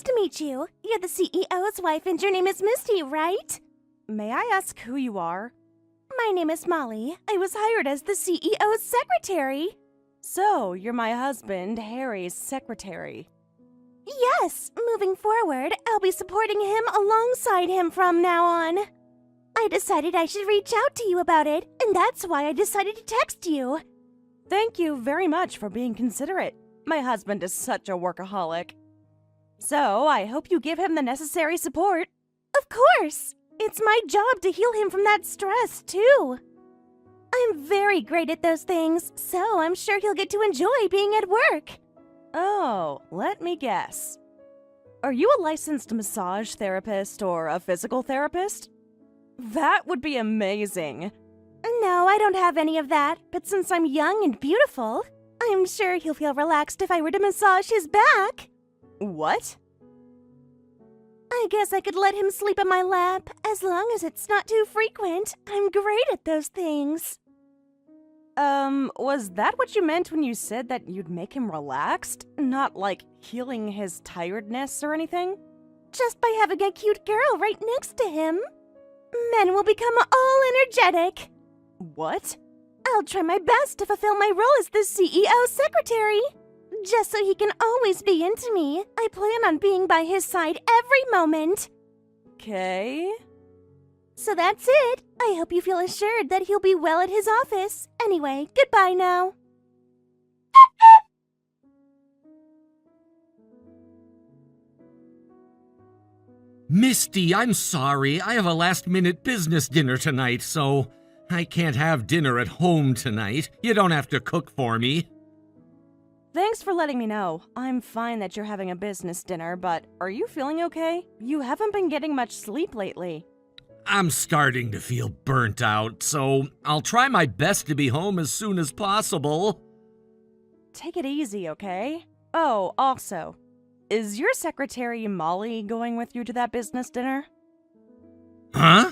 to meet you. You're the CEO's wife and your name is Misty, right? May I ask who you are? My name is Molly. I was hired as the CEO's secretary. So, you're my husband, Harry's secretary. Yes, moving forward, I'll be supporting him alongside him from now on. I decided I should reach out to you about it, and that's why I decided to text you. Thank you very much for being considerate. My husband is such a workaholic. So, I hope you give him the necessary support. Of course! It's my job to heal him from that stress, too. I'm very great at those things, so I'm sure he'll get to enjoy being at work. Oh, let me guess. Are you a licensed massage therapist or a physical therapist? That would be amazing. No, I don't have any of that, but since I'm young and beautiful, I'm sure he'll feel relaxed if I were to massage his back. What? I guess I could let him sleep in my lap, as long as it's not too frequent. I'm great at those things. Was that what you meant when you said that you'd make him relaxed? Not like healing his tiredness or anything? Just by having a cute girl right next to him. Men will become all energetic. What? I'll try my best to fulfill my role as the CEO's secretary. Just so he can always be into me, I plan on being by his side every moment. Okay. So that's it. I hope you feel assured that he'll be well at his office. Anyway, goodbye now. Misty, I'm sorry. I have a last-minute business dinner tonight, so I can't have dinner at home tonight. You don't have to cook for me. Thanks for letting me know. I'm fine that you're having a business dinner, but are you feeling okay? You haven't been getting much sleep lately. I'm starting to feel burnt out, so I'll try my best to be home as soon as possible. Take it easy, okay? Oh, also, is your secretary Molly going with you to that business dinner? Huh?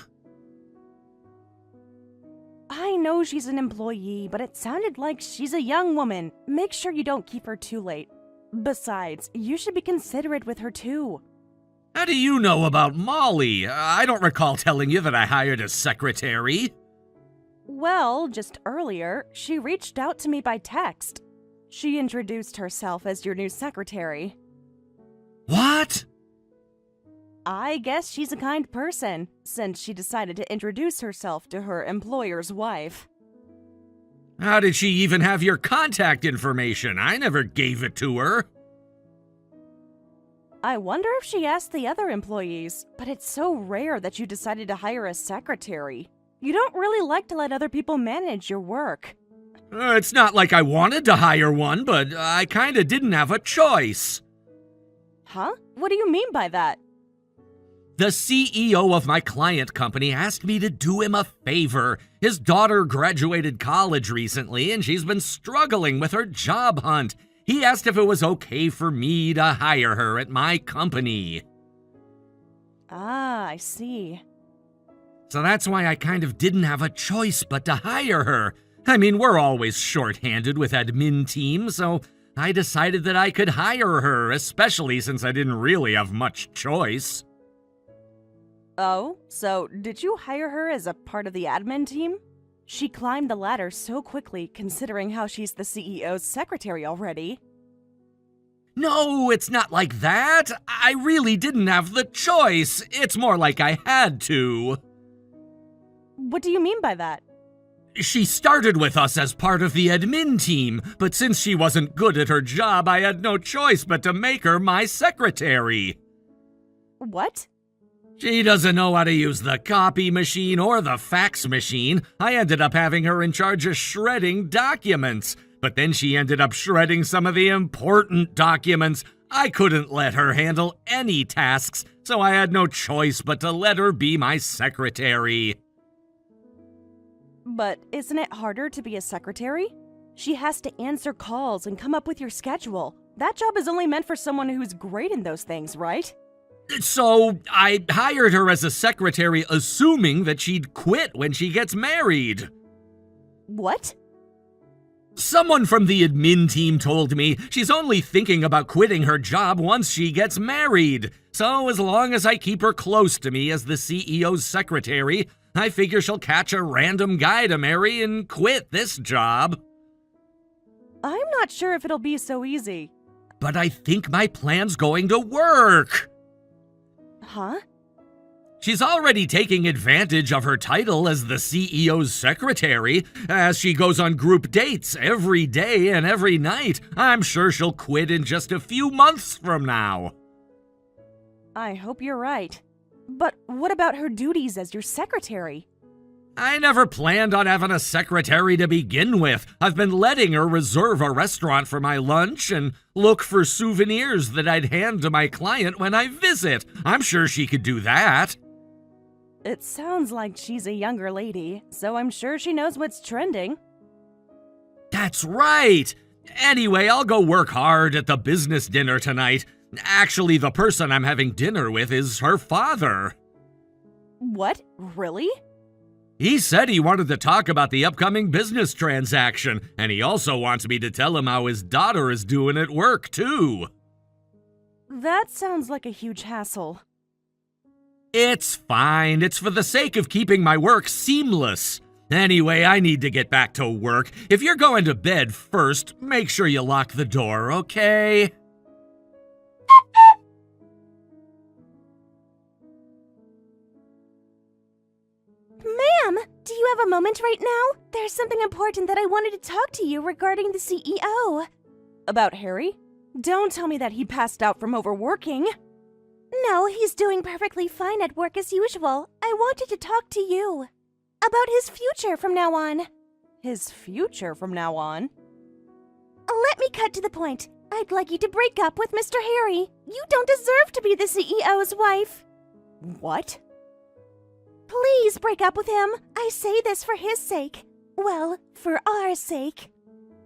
I know she's an employee, but it sounded like she's a young woman. Make sure you don't keep her too late. Besides, you should be considerate with her too. How do you know about Molly? I don't recall telling you that I hired a secretary. Well, just earlier, she reached out to me by text. She introduced herself as your new secretary. What? I guess she's a kind person, since she decided to introduce herself to her employer's wife. How did she even have your contact information? I never gave it to her. I wonder if she asked the other employees, but it's so rare that you decided to hire a secretary. You don't really like to let other people manage your work. It's not like I wanted to hire one, but I kinda didn't have a choice. Huh? What do you mean by that? The CEO of my client company asked me to do him a favor. His daughter graduated college recently, and she's been struggling with her job hunt. He asked if it was okay for me to hire her at my company. Ah, I see. So that's why I kind of didn't have a choice but to hire her. I mean, we're always short-handed with admin team, so I decided that I could hire her, especially since I didn't really have much choice. Oh, so did you hire her as a part of the admin team? She climbed the ladder so quickly, considering how she's the CEO's secretary already. No, it's not like that. I really didn't have the choice. It's more like I had to. What do you mean by that? She started with us as part of the admin team, but since she wasn't good at her job, I had no choice but to make her my secretary. What? She doesn't know how to use the copy machine or the fax machine. I ended up having her in charge of shredding documents, but then she ended up shredding some of the important documents. I couldn't let her handle any tasks, so I had no choice but to let her be my secretary. But isn't it harder to be a secretary? She has to answer calls and come up with your schedule. That job is only meant for someone who's great in those things, right? So I hired her as a secretary, assuming that she'd quit when she gets married. What? Someone from the admin team told me she's only thinking about quitting her job once she gets married. So as long as I keep her close to me as the CEO's secretary, I figure she'll catch a random guy to marry and quit this job. I'm not sure if it'll be so easy. But I think my plan's going to work. Huh? She's already taking advantage of her title as the CEO's secretary, as she goes on group dates every day and every night. I'm sure she'll quit in just a few months from now. I hope you're right. But what about her duties as your secretary? I never planned on having a secretary to begin with. I've been letting her reserve a restaurant for my lunch and look for souvenirs that I'd hand to my client when I visit. I'm sure she could do that. It sounds like she's a younger lady, so I'm sure she knows what's trending. That's right! Anyway, I'll go work hard at the business dinner tonight. Actually, the person I'm having dinner with is her father. What? Really? He said he wanted to talk about the upcoming business transaction, and he also wants me to tell him how his daughter is doing at work, too. That sounds like a huge hassle. It's fine. It's for the sake of keeping my work seamless. Anyway, I need to get back to work. If you're going to bed first, make sure you lock the door, okay? Ma'am, do you have a moment right now? There's something important that I wanted to talk to you regarding the CEO. About Harry? Don't tell me that he passed out from overworking. No, he's doing perfectly fine at work as usual. I wanted to talk to you about his future from now on. His future from now on? Let me cut to the point. I'd like you to break up with Mr. Harry. You don't deserve to be the CEO's wife. What? Please break up with him. I say this for his sake. Well, for our sake.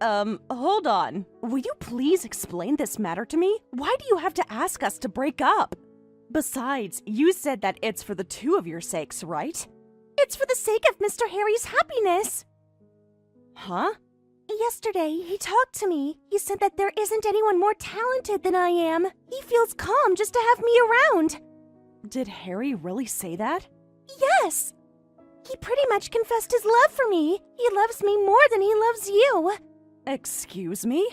Hold on. Will you please explain this matter to me? Why do you have to ask us to break up? Besides, you said that it's for the two of your sakes, right? It's for the sake of Mr. Harry's happiness. Huh? Yesterday, he talked to me. He said that there isn't anyone more talented than I am. He feels calm just to have me around. Did Harry really say that? Yes. He pretty much confessed his love for me. He loves me more than he loves you. Excuse me?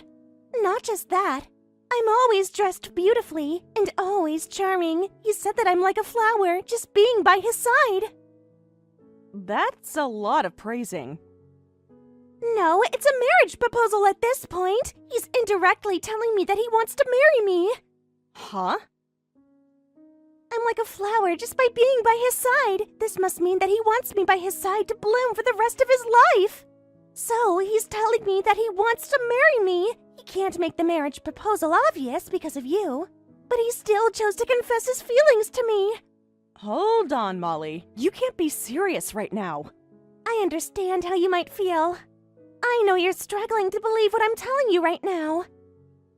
Not just that. I'm always dressed beautifully and always charming. He said that I'm like a flower, just being by his side. That's a lot of praising. No, it's a marriage proposal at this point. He's indirectly telling me that he wants to marry me. Huh? I'm like a flower just by being by his side. This must mean that he wants me by his side to bloom for the rest of his life. So he's telling me that he wants to marry me. He can't make the marriage proposal obvious because of you, but he still chose to confess his feelings to me. Hold on, Molly. You can't be serious right now. I understand how you might feel. I know you're struggling to believe what I'm telling you right now.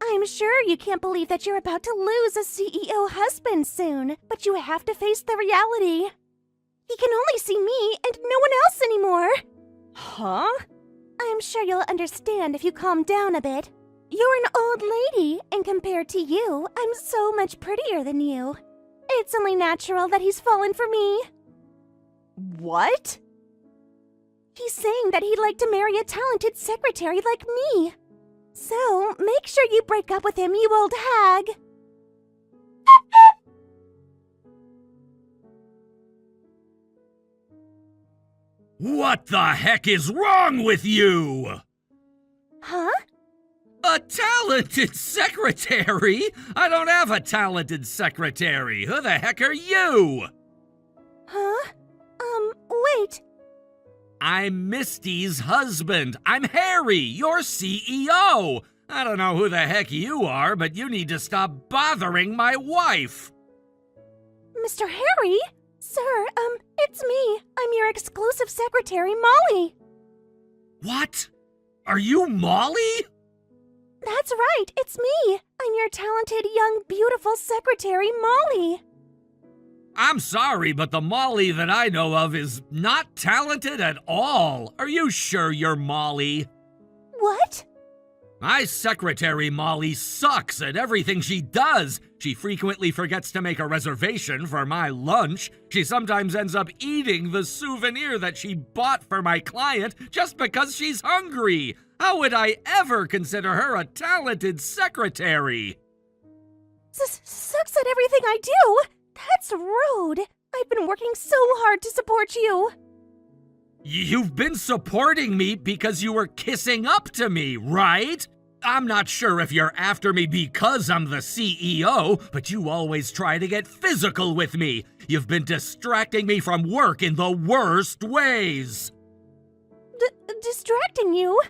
I'm sure you can't believe that you're about to lose a CEO husband soon, but you have to face the reality. He can only see me and no one else anymore. Huh? I'm sure you'll understand if you calm down a bit. You're an old lady, and compared to you, I'm so much prettier than you. It's only natural that he's fallen for me. What? He's saying that he'd like to marry a talented secretary like me. So, make sure you break up with him, you old hag. What the heck is wrong with you? Huh? A talented secretary? I don't have a talented secretary. Who the heck are you? Huh? Wait. I'm Misty's husband. I'm Harry, your CEO. I don't know who the heck you are, but you need to stop bothering my wife. Mr. Harry? Sir, it's me. I'm your exclusive secretary, Molly. What? Are you Molly? That's right, it's me. I'm your talented, young, beautiful secretary, Molly. I'm sorry, but the Molly that I know of is not talented at all. Are you sure you're Molly? What? My secretary, Molly, sucks at everything she does. She frequently forgets to make a reservation for my lunch. She sometimes ends up eating the souvenir that she bought for my client just because she's hungry. How would I ever consider her a talented secretary? Sucks at everything I do? That's rude. I've been working so hard to support you. You've been supporting me because you were kissing up to me, right? I'm not sure if you're after me because I'm the CEO, but you always try to get physical with me. You've been distracting me from work in the worst ways. Distracting you?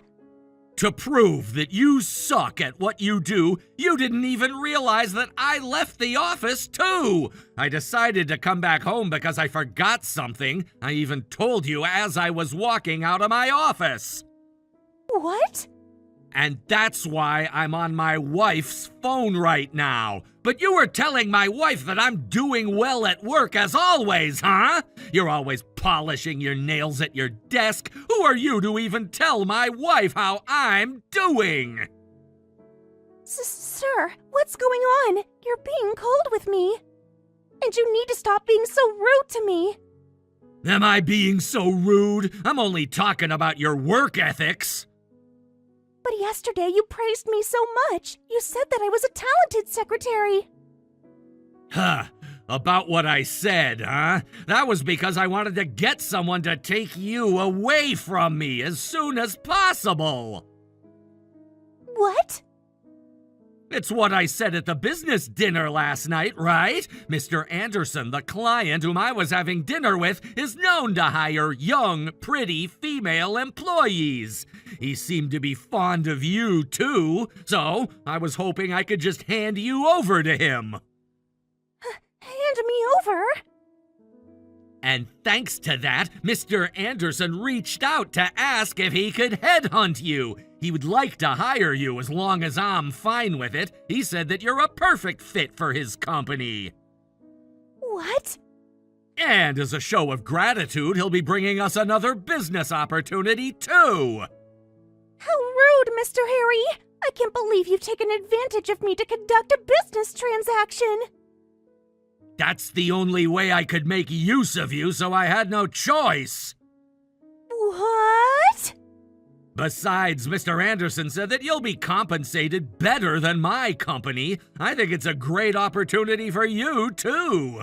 To prove that you suck at what you do, you didn't even realize that I left the office too. I decided to come back home because I forgot something. I even told you as I was walking out of my office. What? And that's why I'm on my wife's phone right now. But you were telling my wife that I'm doing well at work as always, huh? You're always polishing your nails at your desk. Who are you to even tell my wife how I'm doing? Sir, what's going on? You're being cold with me. And you need to stop being so rude to me. Am I being so rude? I'm only talking about your work ethics. But yesterday you praised me so much. You said that I was a talented secretary. Huh. About what I said, huh? That was because I wanted to get someone to take you away from me as soon as possible. What? It's what I said at the business dinner last night, right? Mr. Anderson, the client whom I was having dinner with, is known to hire young, pretty female employees. He seemed to be fond of you, too, so I was hoping I could just hand you over to him. Hand me over? And thanks to that, Mr. Anderson reached out to ask if he could headhunt you. He would like to hire you as long as I'm fine with it. He said that you're a perfect fit for his company. What? And as a show of gratitude, he'll be bringing us another business opportunity, too. How rude, Mr. Harry! I can't believe you've taken advantage of me to conduct a business transaction. That's the only way I could make use of you, so I had no choice. What? Besides, Mr. Anderson said that you'll be compensated better than my company. I think it's a great opportunity for you, too.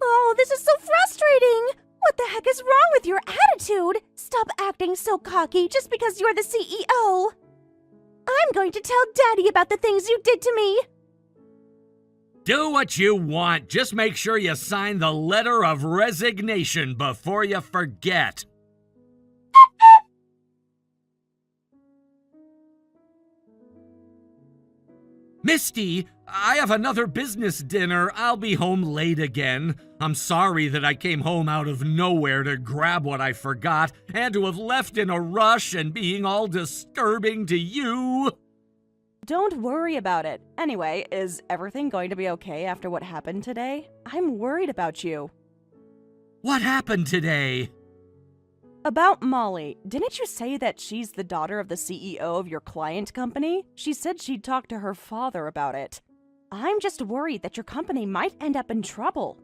Oh, this is so frustrating! What the heck is wrong with your attitude? Stop acting so cocky just because you're the CEO. I'm going to tell Daddy about the things you did to me. Do what you want. Just make sure you sign the letter of resignation before you forget. Misty, I have another business dinner. I'll be home late again. I'm sorry that I came home out of nowhere to grab what I forgot and to have left in a rush and being all disturbing to you. Don't worry about it. Anyway, is everything going to be okay after what happened today? I'm worried about you. What happened today? About Molly, didn't you say that she's the daughter of the CEO of your client company? She said she'd talk to her father about it. I'm just worried that your company might end up in trouble.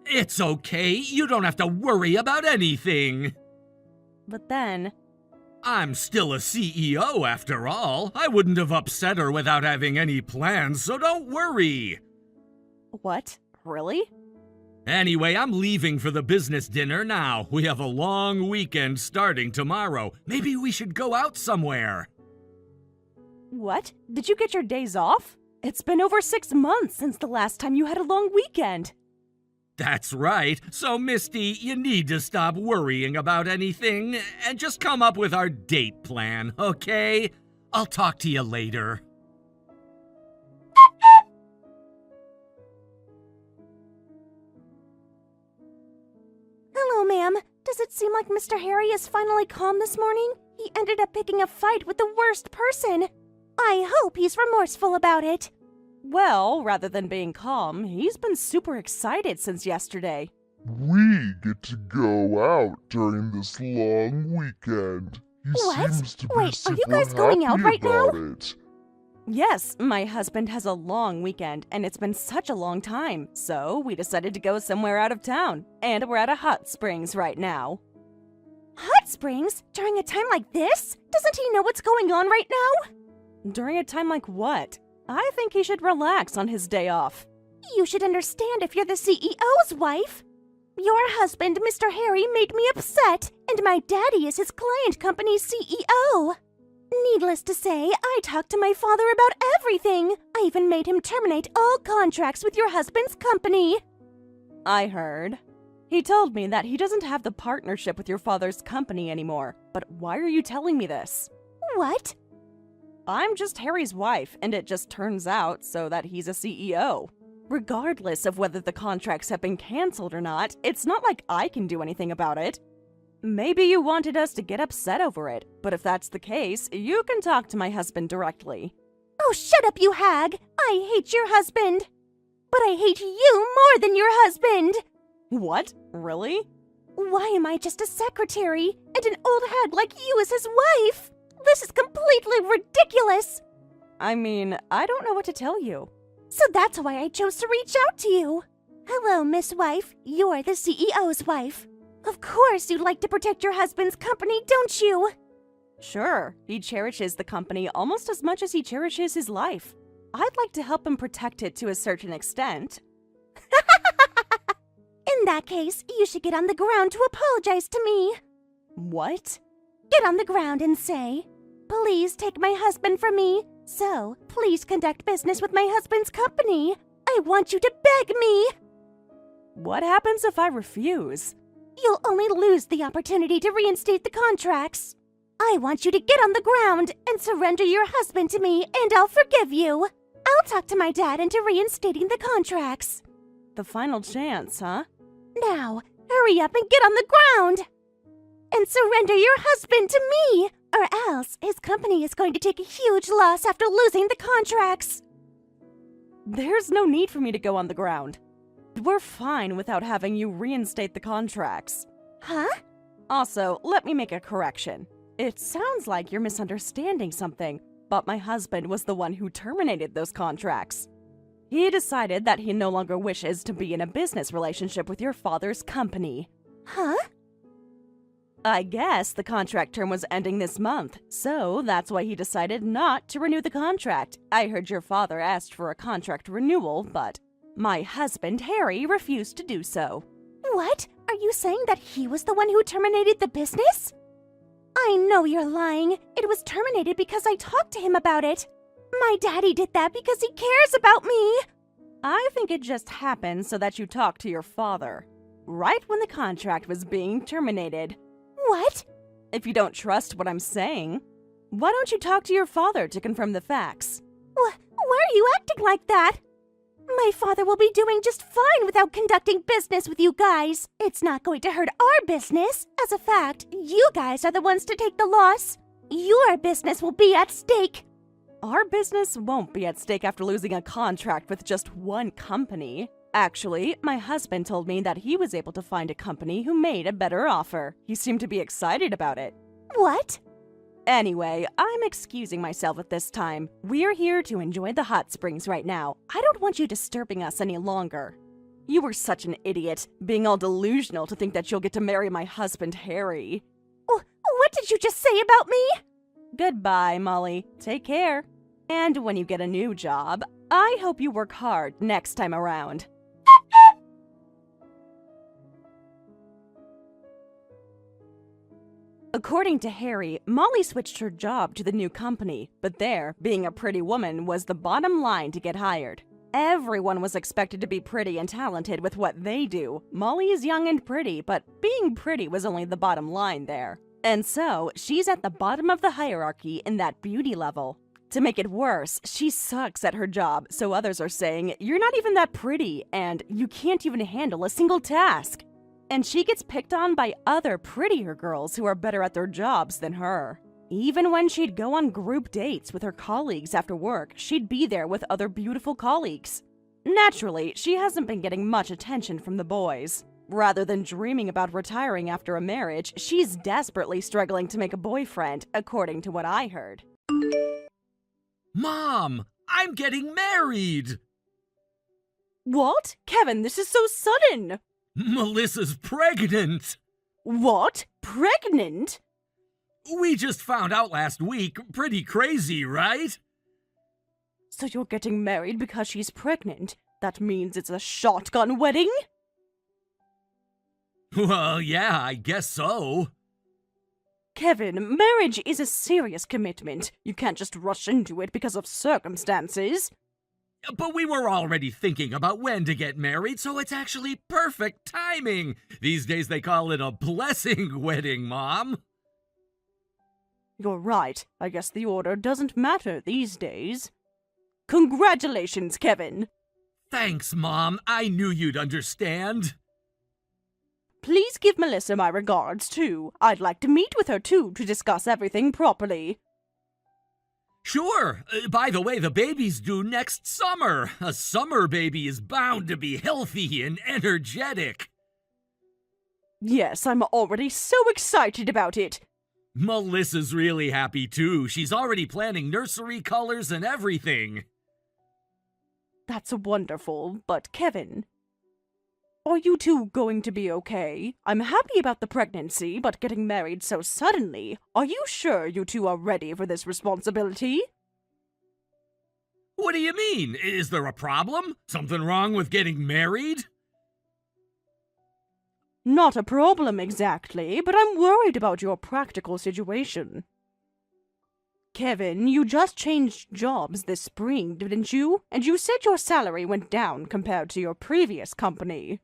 It's okay. You don't have to worry about anything. But then... I'm still a CEO after all. I wouldn't have upset her without having any plans, so don't worry. What? Really? Anyway, I'm leaving for the business dinner now. We have a long weekend starting tomorrow. Maybe we should go out somewhere. What? Did you get your days off? It's been over 6 months since the last time you had a long weekend. That's right. So, Misty, you need to stop worrying about anything and just come up with our date plan, okay? I'll talk to you later. Hello, ma'am. Does it seem like Mr. Harry is finally calm this morning? He ended up picking a fight with the worst person. I hope he's remorseful about it. Well, rather than being calm, he's been super excited since yesterday. We get to go out during this long weekend. He What? seems to be Wait, are you super guys going out happy right now? about it. Yes, my husband has a long weekend, and it's been such a long time, so we decided to go somewhere out of town, and we're at a hot springs right now. Hot springs? During a time like this? Doesn't he know what's going on right now? During a time like what? I think he should relax on his day off. You should understand if you're the CEO's wife. Your husband, Mr. Harry, made me upset, and my daddy is his client company's CEO. Needless to say, I talked to my father about everything. I even made him terminate all contracts with your husband's company. I heard. He told me that he doesn't have the partnership with your father's company anymore, but why are you telling me this? What? I'm just Harry's wife, and it just turns out so that he's a CEO. Regardless of whether the contracts have been canceled or not, it's not like I can do anything about it. Maybe you wanted us to get upset over it, but if that's the case, you can talk to my husband directly. Oh, shut up, you hag! I hate your husband! But I hate you more than your husband! What? Really? Why am I just a secretary, and an old hag like you is his wife? This is completely ridiculous! I mean, I don't know what to tell you. So that's why I chose to reach out to you. Hello, Miss Wife. You're the CEO's wife. Of course you'd like to protect your husband's company, don't you? Sure, he cherishes the company almost as much as he cherishes his life. I'd like to help him protect it to a certain extent. In that case, you should get on the ground to apologize to me. What? Get on the ground and say, "Please take my husband from me. So, please conduct business with my husband's company. I want you to beg me." What happens if I refuse? You'll only lose the opportunity to reinstate the contracts. I want you to get on the ground and surrender your husband to me, and I'll forgive you. I'll talk to my dad into reinstating the contracts. The final chance, huh? Now, hurry up and get on the ground! And surrender your husband to me, or else his company is going to take a huge loss after losing the contracts. There's no need for me to go on the ground. We're fine without having you reinstate the contracts. Huh? Also, let me make a correction. It sounds like you're misunderstanding something, but my husband was the one who terminated those contracts. He decided that he no longer wishes to be in a business relationship with your father's company. Huh? I guess the contract term was ending this month, so that's why he decided not to renew the contract. I heard your father asked for a contract renewal, but my husband, Harry, refused to do so. What? Are you saying that he was the one who terminated the business? I know you're lying. It was terminated because I talked to him about it. My daddy did that because he cares about me. I think it just happened so that you talked to your father, right when the contract was being terminated. What? If you don't trust what I'm saying, why don't you talk to your father to confirm the facts? Why are you acting like that? My father will be doing just fine without conducting business with you guys. It's not going to hurt our business. As a fact, you guys are the ones to take the loss. Your business will be at stake. Our business won't be at stake after losing a contract with just one company. Actually, my husband told me that he was able to find a company who made a better offer. He seemed to be excited about it. What? Anyway, I'm excusing myself at this time. We're here to enjoy the hot springs right now. I don't want you disturbing us any longer. You were such an idiot, being all delusional to think that you'll get to marry my husband, Harry. What did you just say about me? Goodbye, Molly. Take care. And when you get a new job, I hope you work hard next time around. According to Harry, Molly switched her job to the new company, but there, being a pretty woman was the bottom line to get hired. Everyone was expected to be pretty and talented with what they do. Molly is young and pretty, but being pretty was only the bottom line there. And so, she's at the bottom of the hierarchy in that beauty level. To make it worse, she sucks at her job, so others are saying, "You're not even that pretty," and "You can't even handle a single task." And she gets picked on by other prettier girls who are better at their jobs than her. Even when she'd go on group dates with her colleagues after work, she'd be there with other beautiful colleagues. Naturally, she hasn't been getting much attention from the boys. Rather than dreaming about retiring after a marriage, she's desperately struggling to make a boyfriend, according to what I heard. Mom, I'm getting married! What? Kevin, this is so sudden! Melissa's pregnant! What? Pregnant? We just found out last week. Pretty crazy, right? So you're getting married because she's pregnant? That means it's a shotgun wedding? Well, yeah, I guess so. Kevin, marriage is a serious commitment. You can't just rush into it because of circumstances. But we were already thinking about when to get married, so it's actually perfect timing. These days they call it a blessing wedding, Mom. You're right. I guess the order doesn't matter these days. Congratulations, Kevin! Thanks, Mom. I knew you'd understand. Please give Melissa my regards, too. I'd like to meet with her, too, to discuss everything properly. Sure. By the way, the baby's due next summer. A summer baby is bound to be healthy and energetic. Yes, I'm already so excited about it. Melissa's really happy, too. She's already planning nursery colors and everything. That's wonderful, but Kevin, are you two going to be okay? I'm happy about the pregnancy, but getting married so suddenly, are you sure you two are ready for this responsibility? What do you mean? Is there a problem? Something wrong with getting married? Not a problem exactly, but I'm worried about your practical situation. Kevin, you just changed jobs this spring, didn't you? And you said your salary went down compared to your previous company.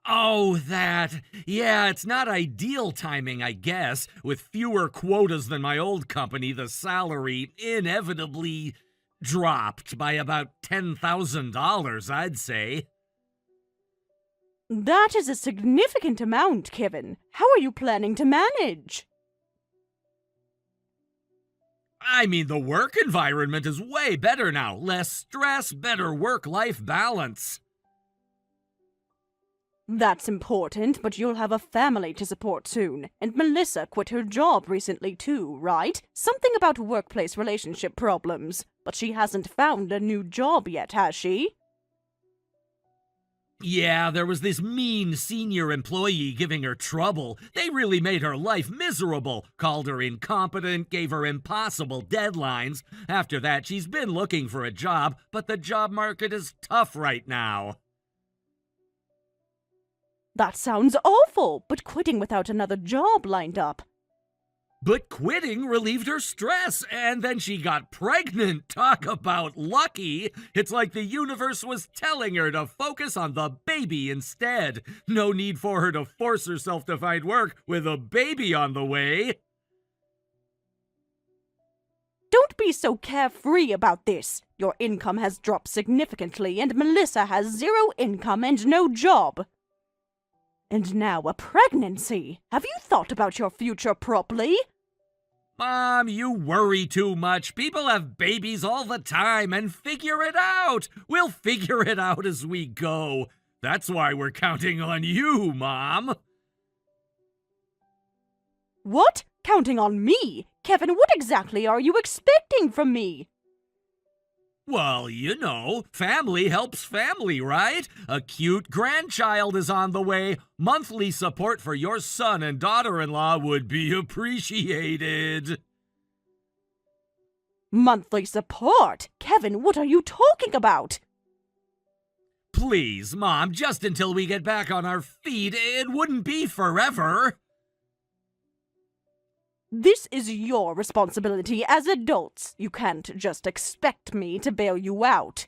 Oh, that. Yeah, it's not ideal timing, I guess. With fewer quotas than my old company, the salary inevitably dropped by about $10,000, I'd say. That is a significant amount, Kevin. How are you planning to manage? I mean, the work environment is way better now. Less stress, better work-life balance. That's important, but you'll have a family to support soon. And Melissa quit her job recently too, right? Something about workplace relationship problems. But she hasn't found a new job yet, has she? Yeah, there was this mean senior employee giving her trouble. They really made her life miserable, called her incompetent, gave her impossible deadlines. After that, she's been looking for a job, but the job market is tough right now. That sounds awful, but quitting without another job lined up. But quitting relieved her stress, and then she got pregnant. Talk about lucky. It's like the universe was telling her to focus on the baby instead. No need for her to force herself to find work with a baby on the way. Don't be so carefree about this. Your income has dropped significantly, and Melissa has zero income and no job. And now a pregnancy. Have you thought about your future properly? Mom, you worry too much. People have babies all the time and figure it out. We'll figure it out as we go. That's why we're counting on you, Mom. What? Counting on me? Kevin, what exactly are you expecting from me? Well, you know, family helps family, right? A cute grandchild is on the way. Monthly support for your son and daughter-in-law would be appreciated. Monthly support? Kevin, what are you talking about? Please, Mom, just until we get back on our feet. It wouldn't be forever. This is your responsibility as adults. You can't just expect me to bail you out.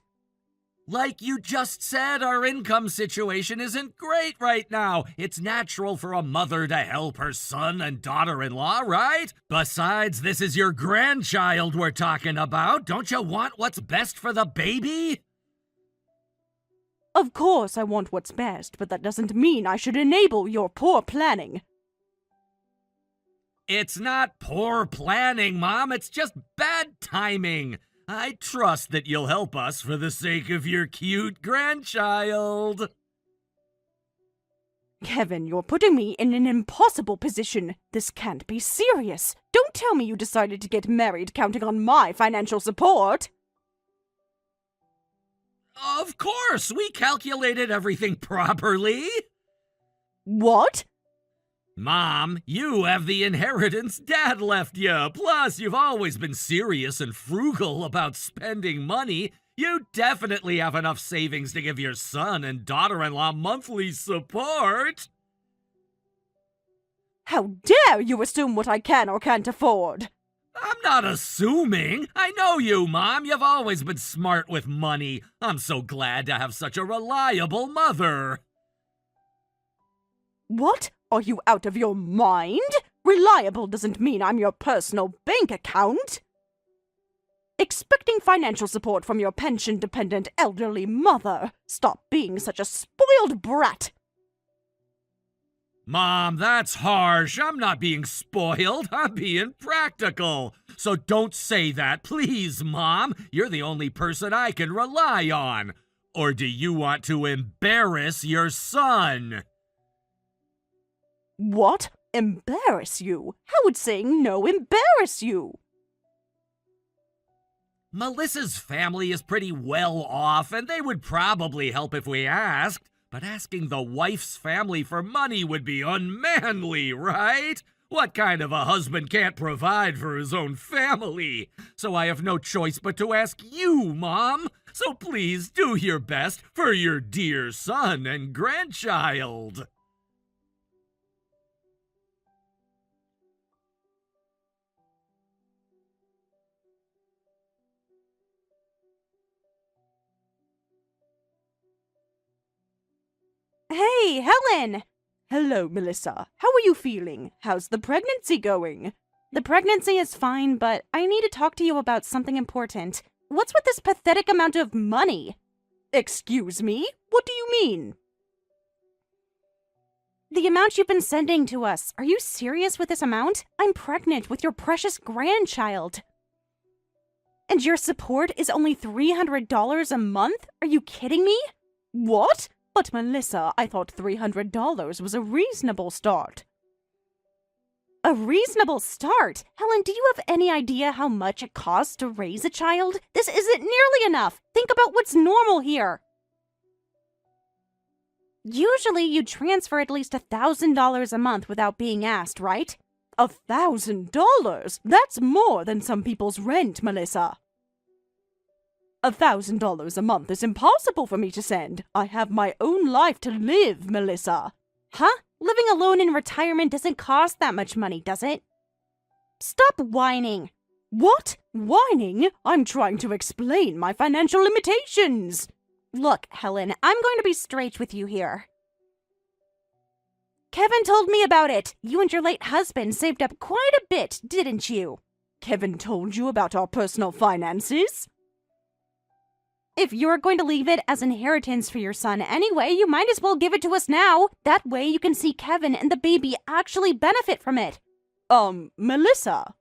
Like you just said, our income situation isn't great right now. It's natural for a mother to help her son and daughter-in-law, right? Besides, this is your grandchild we're talking about. Don't you want what's best for the baby? Of course I want what's best, but that doesn't mean I should enable your poor planning. It's not poor planning, Mom. It's just bad timing. I trust that you'll help us for the sake of your cute grandchild. Kevin, you're putting me in an impossible position. This can't be serious. Don't tell me you decided to get married counting on my financial support. Of course, we calculated everything properly. What? Mom, you have the inheritance Dad left you. Plus, you've always been serious and frugal about spending money. You definitely have enough savings to give your son and daughter-in-law monthly support. How dare you assume what I can or can't afford? I'm not assuming. I know you, Mom. You've always been smart with money. I'm so glad to have such a reliable mother. What? Are you out of your mind? Reliable doesn't mean I'm your personal bank account. Expecting financial support from your pension-dependent elderly mother. Stop being such a spoiled brat. Mom, that's harsh. I'm not being spoiled. I'm being practical. So don't say that, please, Mom. You're the only person I can rely on. Or do you want to embarrass your son? What? Embarrass you? How would saying no embarrass you? Melissa's family is pretty well off, and they would probably help if we asked. But asking the wife's family for money would be unmanly, right? What kind of a husband can't provide for his own family? So I have no choice but to ask you, Mom. So please do your best for your dear son and grandchild. Hey, Helen! Hello, Melissa. How are you feeling? How's the pregnancy going? The pregnancy is fine, but I need to talk to you about something important. What's with this pathetic amount of money? Excuse me? What do you mean? The amount you've been sending to us. Are you serious with this amount? I'm pregnant with your precious grandchild. And your support is only $300 a month? Are you kidding me? What? But Melissa, I thought $300 was a reasonable start. A reasonable start? Helen, do you have any idea how much it costs to raise a child? This isn't nearly enough. Think about what's normal here. Usually you transfer at least $1,000 a month without being asked, right? $1,000? That's more than some people's rent, Melissa. $1,000 a month is impossible for me to send. I have my own life to live, Melissa. Huh? Living alone in retirement doesn't cost that much money, does it? Stop whining. What? Whining? I'm trying to explain my financial limitations. Look, Helen, I'm going to be straight with you here. Kevin told me about it. You and your late husband saved up quite a bit, didn't you? Kevin told you about our personal finances? If you're going to leave it as inheritance for your son anyway, you might as well give it to us now. That way you can see Kevin and the baby actually benefit from it. Melissa.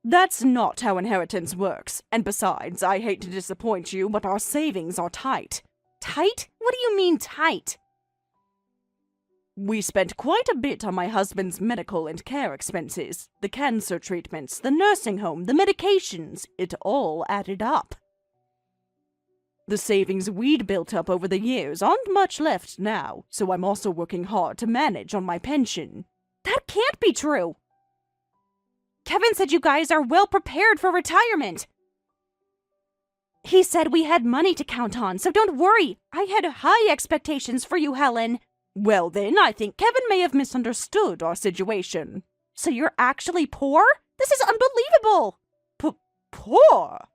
That's not how inheritance works. And besides, I hate to disappoint you, but our savings are tight. Tight? What do you mean tight? We spent quite a bit on my husband's medical and care expenses. The cancer treatments, the nursing home, the medications. It all added up. The savings we'd built up over the years aren't much left now, so I'm also working hard to manage on my pension. That can't be true! Kevin said you guys are well prepared for retirement. He said we had money to count on, so don't worry. I had high expectations for you, Helen. Well then, I think Kevin may have misunderstood our situation. So you're actually poor? This is unbelievable! Poor?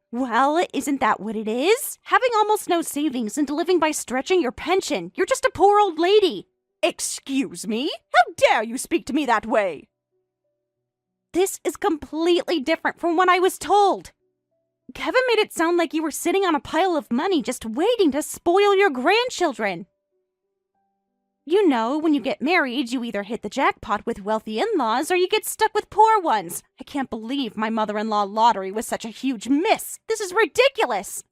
Well, isn't that what it is? Having almost no savings and living by stretching your pension. You're just a poor old lady. Excuse me? How dare you speak to me that way? This is completely different from what I was told. Kevin made it sound like you were sitting on a pile of money just waiting to spoil your grandchildren. You know, when you get married, you either hit the jackpot with wealthy in-laws or you get stuck with poor ones. I can't believe my mother-in-law lottery was such a huge miss. This is ridiculous.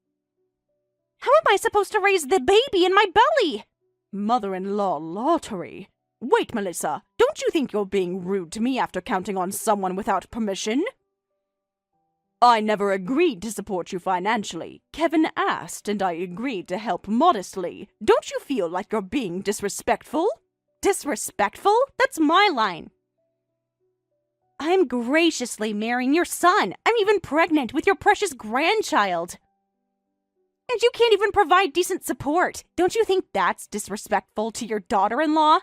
How am I supposed to raise the baby in my belly? Mother-in-law lottery? Wait, Melissa, don't you think you're being rude to me after counting on someone without permission? I never agreed to support you financially. Kevin asked, and I agreed to help modestly. Don't you feel like you're being disrespectful? Disrespectful? That's my line. I'm graciously marrying your son. I'm even pregnant with your precious grandchild. And you can't even provide decent support. Don't you think that's disrespectful to your daughter-in-law?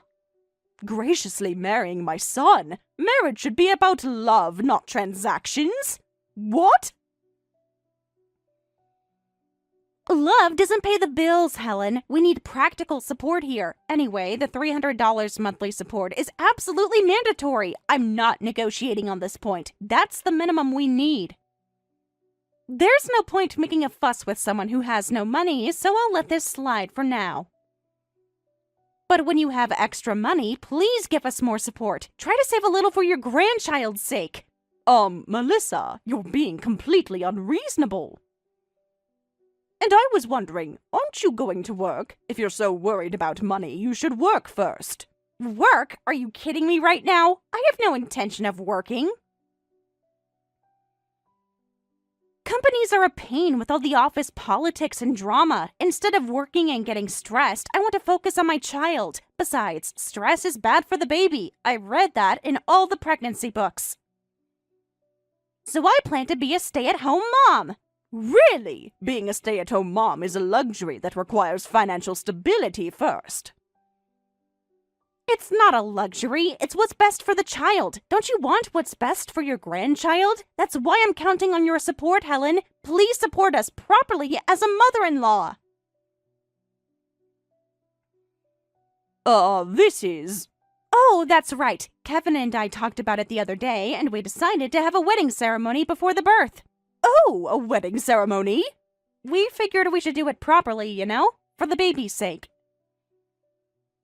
Graciously marrying my son? Marriage should be about love, not transactions. What? Love doesn't pay the bills, Helen. We need practical support here. Anyway, the $300 monthly support is absolutely mandatory. I'm not negotiating on this point. That's the minimum we need. There's no point making a fuss with someone who has no money, so I'll let this slide for now. But when you have extra money, please give us more support. Try to save a little for your grandchild's sake. Melissa, you're being completely unreasonable. And I was wondering, aren't you going to work? If you're so worried about money, you should work first. Work? Are you kidding me right now? I have no intention of working. Companies are a pain with all the office politics and drama. Instead of working and getting stressed, I want to focus on my child. Besides, stress is bad for the baby. I read that in all the pregnancy books. So I plan to be a stay-at-home mom. Really? Being a stay-at-home mom is a luxury that requires financial stability first. It's not a luxury. It's what's best for the child. Don't you want what's best for your grandchild? That's why I'm counting on your support, Helen. Please support us properly as a mother-in-law. This is... Oh, that's right. Kevin and I talked about it the other day, and we decided to have a wedding ceremony before the birth. Oh, a wedding ceremony? We figured we should do it properly, you know, for the baby's sake.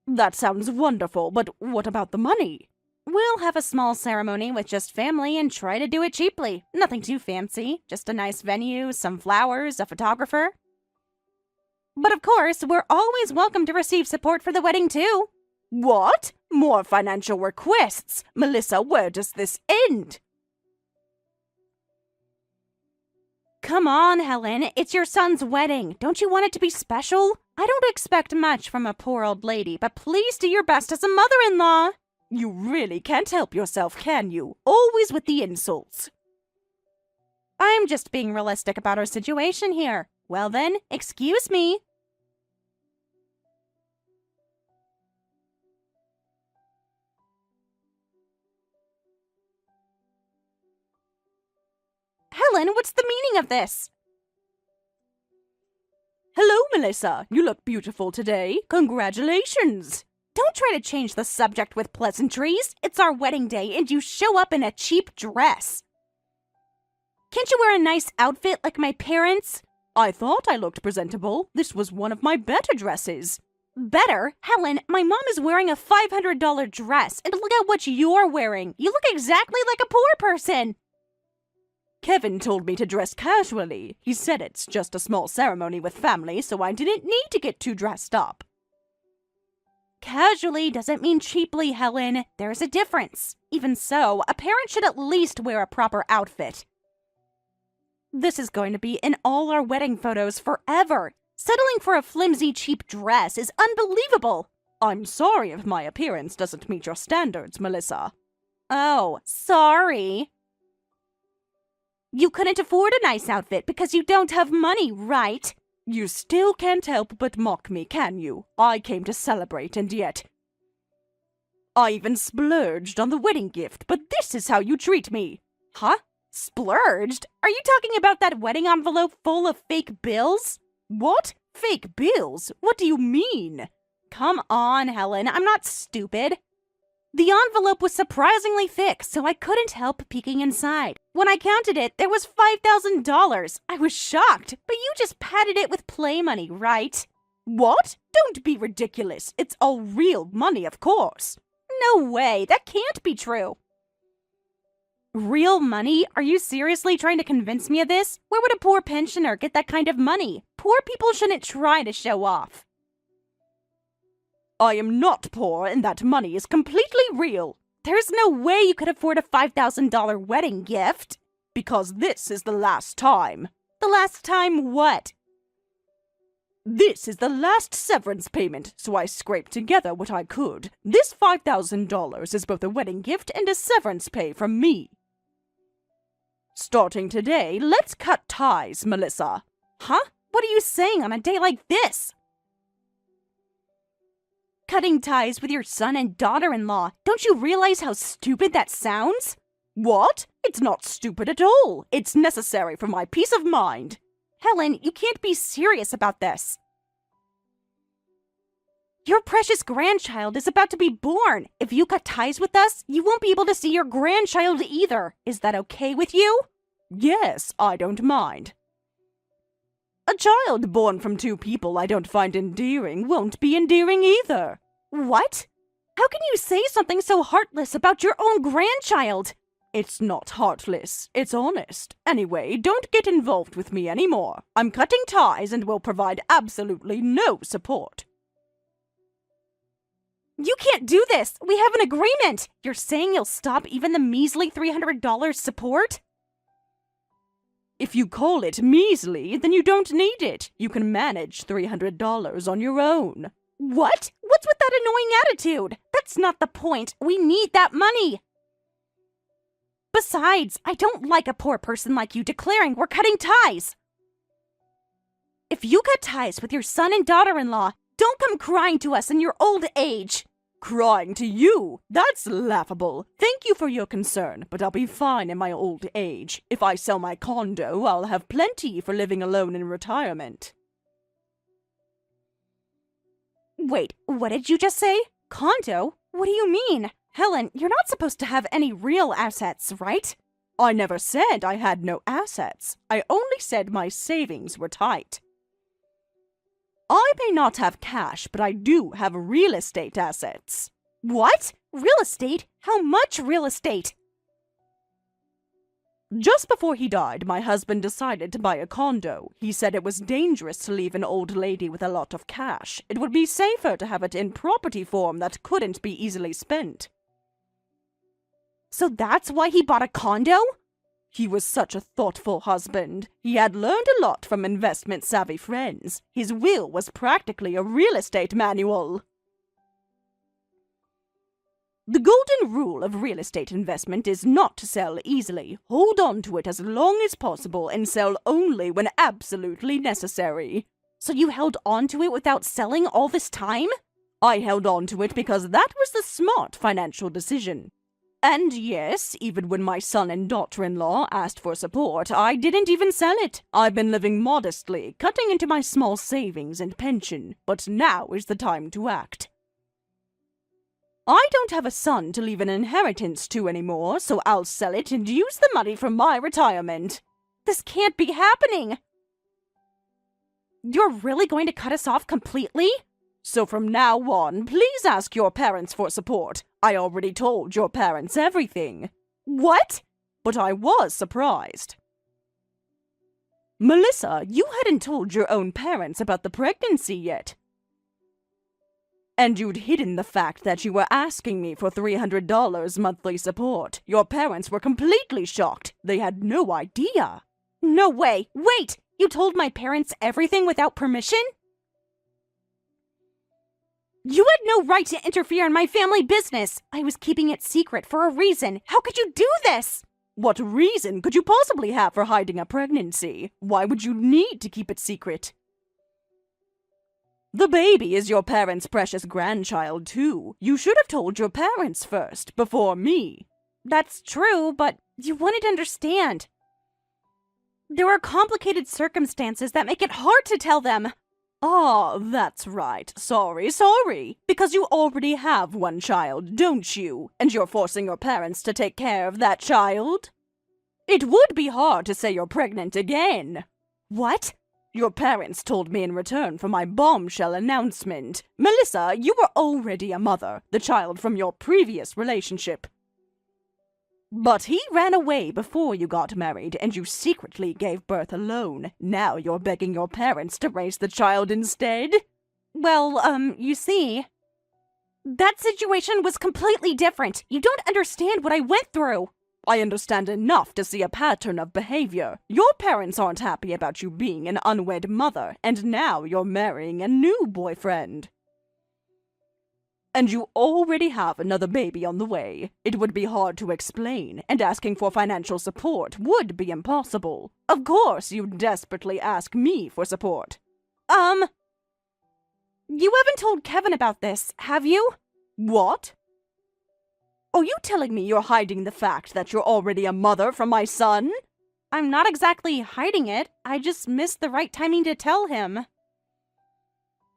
That sounds wonderful, but what about the money? We'll have a small ceremony with just family and try to do it cheaply. Nothing too fancy, just a nice venue, some flowers, a photographer. But of course, we're always welcome to receive support for the wedding too. What? More financial requests? Melissa, where does this end? Come on, Helen. It's your son's wedding. Don't you want it to be special? I don't expect much from a poor old lady, but please do your best as a mother-in-law. You really can't help yourself, can you? Always with the insults. I'm just being realistic about our situation here. Well then, excuse me. Helen, what's the meaning of this? Hello, Melissa. You look beautiful today. Congratulations. Don't try to change the subject with pleasantries. It's our wedding day and you show up in a cheap dress. Can't you wear a nice outfit like my parents? I thought I looked presentable. This was one of my better dresses. Better? Helen, my mom is wearing a $500 dress, and look at what you're wearing. You look exactly like a poor person. Kevin told me to dress casually. He said it's just a small ceremony with family, so I didn't need to get too dressed up. Casually doesn't mean cheaply, Helen. There's a difference. Even so, a parent should at least wear a proper outfit. This is going to be in all our wedding photos forever. Settling for a flimsy, cheap dress is unbelievable. I'm sorry if my appearance doesn't meet your standards, Melissa. Oh, sorry. You couldn't afford a nice outfit because you don't have money, right? You still can't help but mock me, can you? I came to celebrate, and yet... I even splurged on the wedding gift, but this is how you treat me. Huh? Splurged? Are you talking about that wedding envelope full of fake bills? What? Fake bills? What do you mean? Come on, Helen, I'm not stupid. The envelope was surprisingly thick, so I couldn't help peeking inside. When I counted it, there was $5,000. I was shocked, but you just padded it with play money, right? What? Don't be ridiculous. It's all real money, of course. No way. That can't be true. Real money? Are you seriously trying to convince me of this? Where would a poor pensioner get that kind of money? Poor people shouldn't try to show off. I am not poor, and that money is completely real. There's no way you could afford a $5,000 wedding gift. Because this is the last time. The last time what? This is the last severance payment, so I scraped together what I could. This $5,000 is both a wedding gift and a severance pay from me. Starting today, let's cut ties, Melissa. Huh? What are you saying on a day like this? Cutting ties with your son and daughter-in-law. Don't you realize how stupid that sounds? What? It's not stupid at all. It's necessary for my peace of mind. Helen, you can't be serious about this. Your precious grandchild is about to be born. If you cut ties with us, you won't be able to see your grandchild either. Is that okay with you? Yes, I don't mind. A child born from two people I don't find endearing won't be endearing either. What? How can you say something so heartless about your own grandchild? It's not heartless, it's honest. Anyway, don't get involved with me anymore. I'm cutting ties and will provide absolutely no support. You can't do this! We have an agreement! You're saying you'll stop even the measly $300 support? If you call it measly, then you don't need it. You can manage $300 on your own. What? What's with that annoying attitude? That's not the point. We need that money. Besides, I don't like a poor person like you declaring we're cutting ties. If you cut ties with your son and daughter-in-law, don't come crying to us in your old age. Crying to you? That's laughable. Thank you for your concern, but I'll be fine in my old age. If I sell my condo, I'll have plenty for living alone in retirement. Wait, what did you just say? Condo? What do you mean? Helen, you're not supposed to have any real assets, right? I never said I had no assets. I only said my savings were tight. I may not have cash, but I do have real estate assets. What? Real estate? How much real estate? Just before he died, my husband decided to buy a condo. He said it was dangerous to leave an old lady with a lot of cash. It would be safer to have it in property form that couldn't be easily spent. So that's why he bought a condo? He was such a thoughtful husband. He had learned a lot from investment-savvy friends. His will was practically a real estate manual. The golden rule of real estate investment is not to sell easily. Hold on to it as long as possible and sell only when absolutely necessary. So you held on to it without selling all this time? I held on to it because that was the smart financial decision. And yes, even when my son and daughter-in-law asked for support, I didn't even sell it. I've been living modestly, cutting into my small savings and pension, but now is the time to act. I don't have a son to leave an inheritance to anymore, so I'll sell it and use the money for my retirement. This can't be happening! You're really going to cut us off completely? So from now on, please ask your parents for support. I already told your parents everything. What? But I was surprised. Melissa, you hadn't told your own parents about the pregnancy yet. And you'd hidden the fact that you were asking me for $300 monthly support. Your parents were completely shocked. They had no idea. No way. Wait! You told my parents everything without permission? You had no right to interfere in my family business. I was keeping it secret for a reason. How could you do this? What reason could you possibly have for hiding a pregnancy? Why would you need to keep it secret? The baby is your parents' precious grandchild, too. You should have told your parents first, before me. That's true, but you wouldn't understand. There are complicated circumstances that make it hard to tell them. Ah, that's right. Sorry. Because you already have one child, don't you? And you're forcing your parents to take care of that child? It would be hard to say you're pregnant again. What? Your parents told me in return for my bombshell announcement. Melissa, you were already a mother, the child from your previous relationship. But he ran away before you got married, and you secretly gave birth alone. Now you're begging your parents to raise the child instead? Well, you see, that situation was completely different. You don't understand what I went through. I understand enough to see a pattern of behavior. Your parents aren't happy about you being an unwed mother, and now you're marrying a new boyfriend. And you already have another baby on the way. It would be hard to explain, and asking for financial support would be impossible. Of course, you desperately ask me for support. You haven't told Kevin about this, have you? What? Are you telling me you're hiding the fact that you're already a mother from my son? I'm not exactly hiding it. I just missed the right timing to tell him.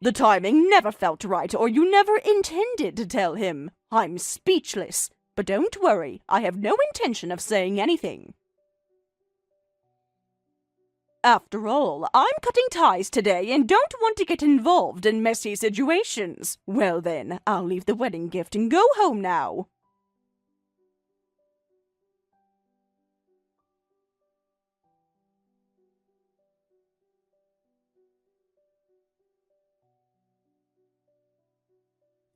The timing never felt right, or you never intended to tell him. I'm speechless. But don't worry, I have no intention of saying anything. After all, I'm cutting ties today and don't want to get involved in messy situations. Well then, I'll leave the wedding gift and go home now.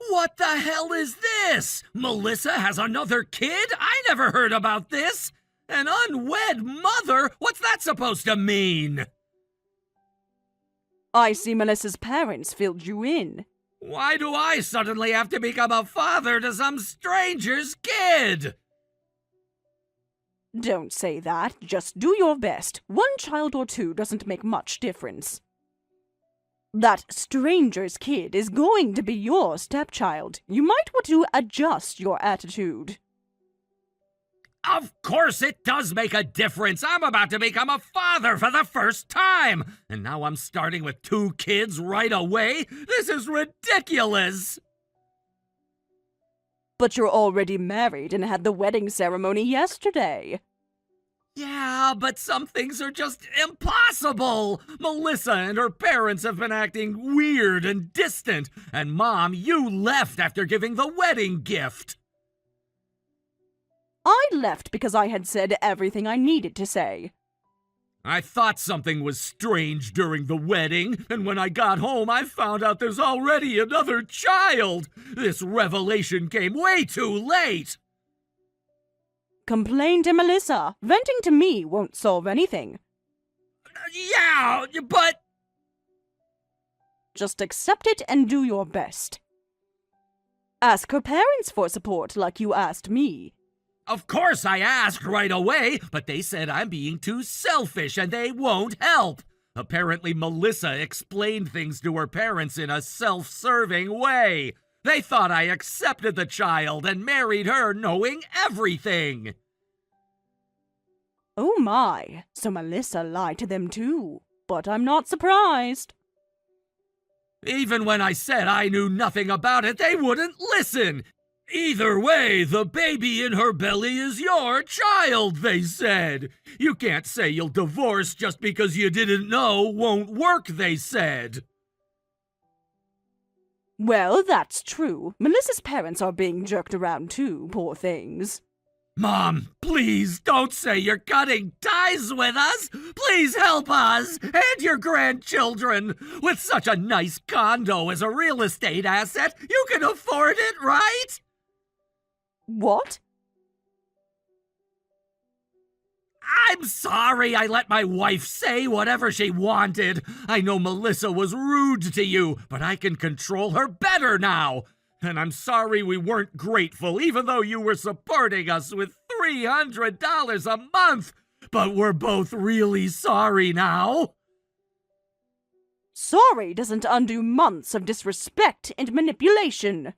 What the hell is this? Melissa has another kid? I never heard about this. An unwed mother? What's that supposed to mean? I see Melissa's parents filled you in. Why do I suddenly have to become a father to some stranger's kid? Don't say that. Just do your best. One child or two doesn't make much difference. That stranger's kid is going to be your stepchild. You might want to adjust your attitude. Of course it does make a difference. I'm about to become a father for the first time. And now I'm starting with 2 kids right away? This is ridiculous. But you're already married and had the wedding ceremony yesterday. Yeah, but some things are just impossible. Melissa and her parents have been acting weird and distant. And Mom, you left after giving the wedding gift. I left because I had said everything I needed to say. I thought something was strange during the wedding, and when I got home, I found out there's already another child. This revelation came way too late. Complain to Melissa. Venting to me won't solve anything. Yeah, but... Just accept it and do your best. Ask her parents for support like you asked me. Of course I asked right away, but they said I'm being too selfish and they won't help. Apparently Melissa explained things to her parents in a self-serving way. They thought I accepted the child and married her knowing everything. Oh my, so Melissa lied to them too. But I'm not surprised. Even when I said I knew nothing about it, they wouldn't listen. Either way, the baby in her belly is your child, they said. You can't say you'll divorce just because you didn't know won't work, they said. Well, that's true. Melissa's parents are being jerked around too, poor things. Mom, please don't say you're cutting ties with us. Please help us and your grandchildren. With such a nice condo as a real estate asset, you can afford it, right? What? I'm sorry I let my wife say whatever she wanted. I know Melissa was rude to you, but I can control her better now. And I'm sorry we weren't grateful, even though you were supporting us with $300 a month. But we're both really sorry now. Sorry doesn't undo months of disrespect and manipulation.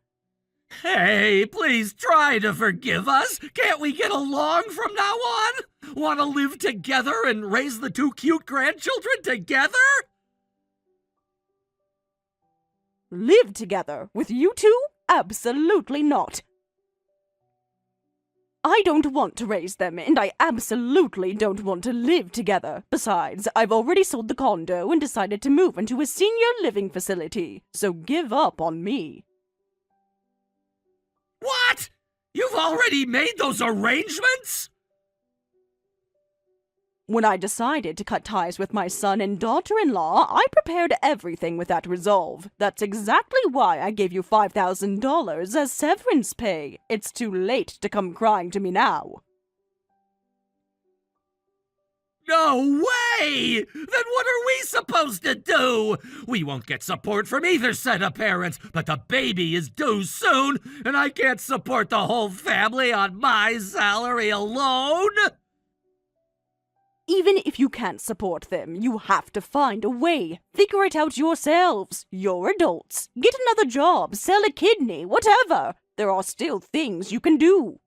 Hey, please try to forgive us. Can't we get along from now on? Want to live together and raise the 2 cute grandchildren together? Live together with you two? Absolutely not. I don't want to raise them, and I absolutely don't want to live together. Besides, I've already sold the condo and decided to move into a senior living facility, so give up on me. What? You've already made those arrangements? When I decided to cut ties with my son and daughter-in-law, I prepared everything with that resolve. That's exactly why I gave you $5,000 as severance pay. It's too late to come crying to me now. No way! Then what are we supposed to do? We won't get support from either set of parents, but the baby is due soon, and I can't support the whole family on my salary alone! Even if you can't support them, you have to find a way. Figure it out yourselves. You're adults. Get another job, sell a kidney, whatever. There are still things you can do.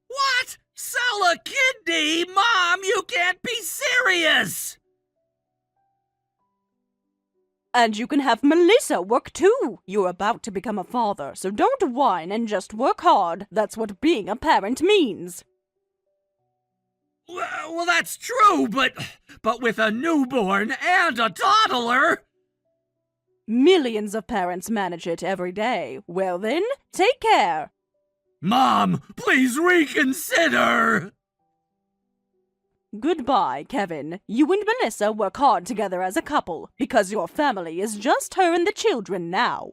What? Sell a kidney? Mom, you can't be serious! And you can have Melissa work too. You're about to become a father, so don't whine and just work hard. That's what being a parent means. Well, that's true, but with a newborn and a toddler... Millions of parents manage it every day. Well then, take care. Mom, please reconsider! Goodbye, Kevin. You and Melissa work hard together as a couple, because your family is just her and the children now.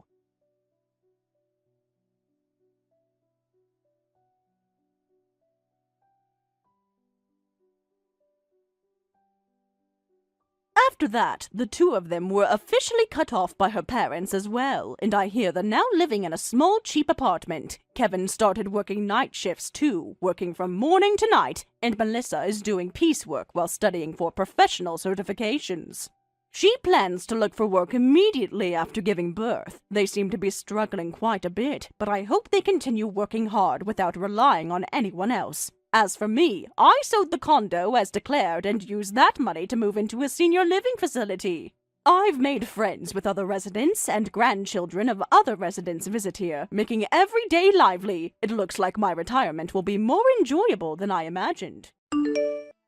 After that, the two of them were officially cut off by her parents as well, and I hear they're now living in a small, cheap apartment. Kevin started working night shifts too, working from morning to night, and Melissa is doing piecework while studying for professional certifications. She plans to look for work immediately after giving birth. They seem to be struggling quite a bit, but I hope they continue working hard without relying on anyone else. As for me, I sold the condo as declared and used that money to move into a senior living facility. I've made friends with other residents, and grandchildren of other residents visit here, making every day lively. It looks like my retirement will be more enjoyable than I imagined.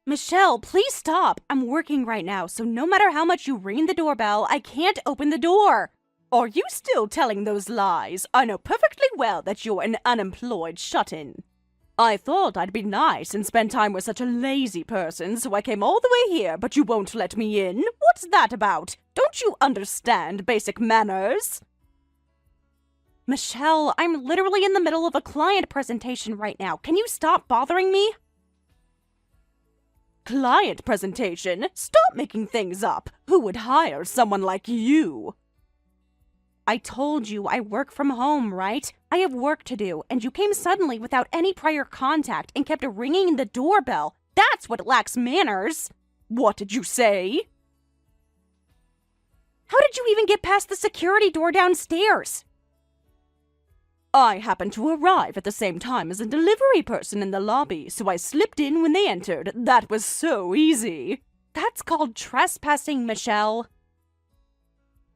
Michelle, please stop. I'm working right now, so no matter how much you ring the doorbell, I can't open the door. Are you still telling those lies? I know perfectly well that you're an unemployed shut-in. I thought I'd be nice and spend time with such a lazy person, so I came all the way here, but you won't let me in? What's that about? Don't you understand basic manners? Michelle, I'm literally in the middle of a client presentation right now. Can you stop bothering me? Client presentation? Stop making things up. Who would hire someone like you? I told you I work from home, right? I have work to do, and you came suddenly without any prior contact and kept ringing the doorbell. That's what lacks manners. What did you say? How did you even get past the security door downstairs? I happened to arrive at the same time as a delivery person in the lobby, so I slipped in when they entered. That was so easy. That's called trespassing, Michelle.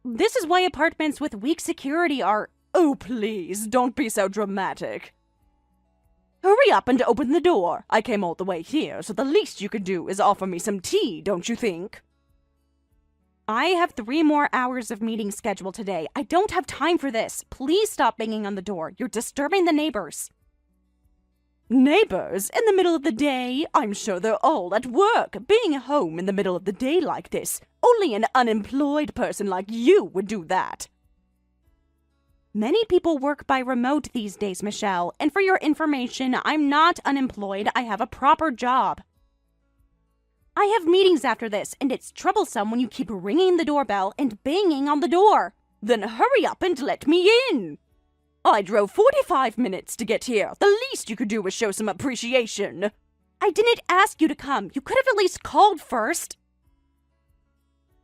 This is why apartments with weak security are... Oh, please, don't be so dramatic. Hurry up and open the door. I came all the way here, so the least you could do is offer me some tea, don't you think? I have 3 more hours of meeting scheduled today. I don't have time for this. Please stop banging on the door. You're disturbing the neighbors. Neighbors? In the middle of the day? I'm sure they're all at work. Being home in the middle of the day like this, only an unemployed person like you would do that. Many people work by remote these days, Michelle. And for your information, I'm not unemployed. I have a proper job. I have meetings after this, and it's troublesome when you keep ringing the doorbell and banging on the door. Then hurry up and let me in. I drove 45 minutes to get here. The least you could do was show some appreciation. I didn't ask you to come. You could have at least called first.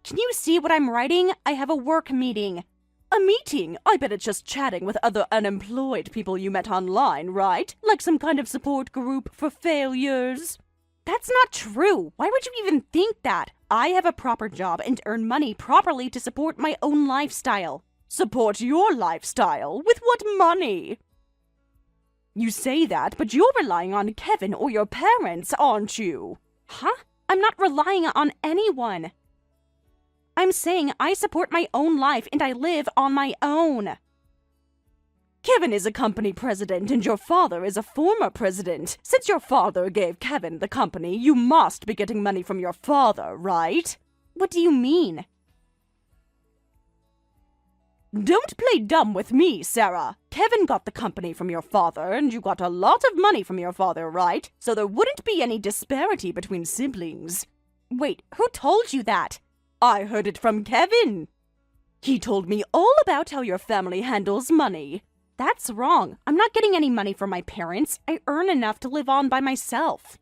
Can you see what I'm writing? I have a work meeting. A meeting? I bet it's just chatting with other unemployed people you met online, right? Like some kind of support group for failures. That's not true. Why would you even think that? I have a proper job and earn money properly to support my own lifestyle. Support your lifestyle? With what money? You say that, but you're relying on Kevin or your parents, aren't you? Huh? I'm not relying on anyone. I'm saying I support my own life and I live on my own. Kevin is a company president and your father is a former president. Since your father gave Kevin the company, you must be getting money from your father, right? What do you mean? Don't play dumb with me, Sarah. Kevin got the company from your father, and you got a lot of money from your father, right? So there wouldn't be any disparity between siblings. Wait, who told you that? I heard it from Kevin. He told me all about how your family handles money. That's wrong. I'm not getting any money from my parents. I earn enough to live on by myself.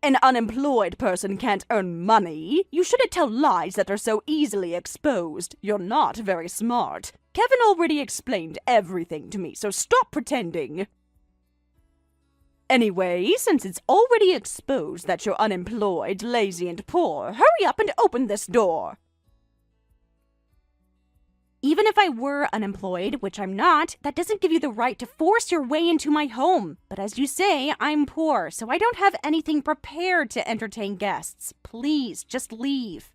An unemployed person can't earn money. You shouldn't tell lies that are so easily exposed. You're not very smart. Kevin already explained everything to me, so stop pretending. Anyway, since it's already exposed that you're unemployed, lazy, and poor, hurry up and open this door. Even if I were unemployed, which I'm not, that doesn't give you the right to force your way into my home. But as you say, I'm poor, so I don't have anything prepared to entertain guests. Please, just leave.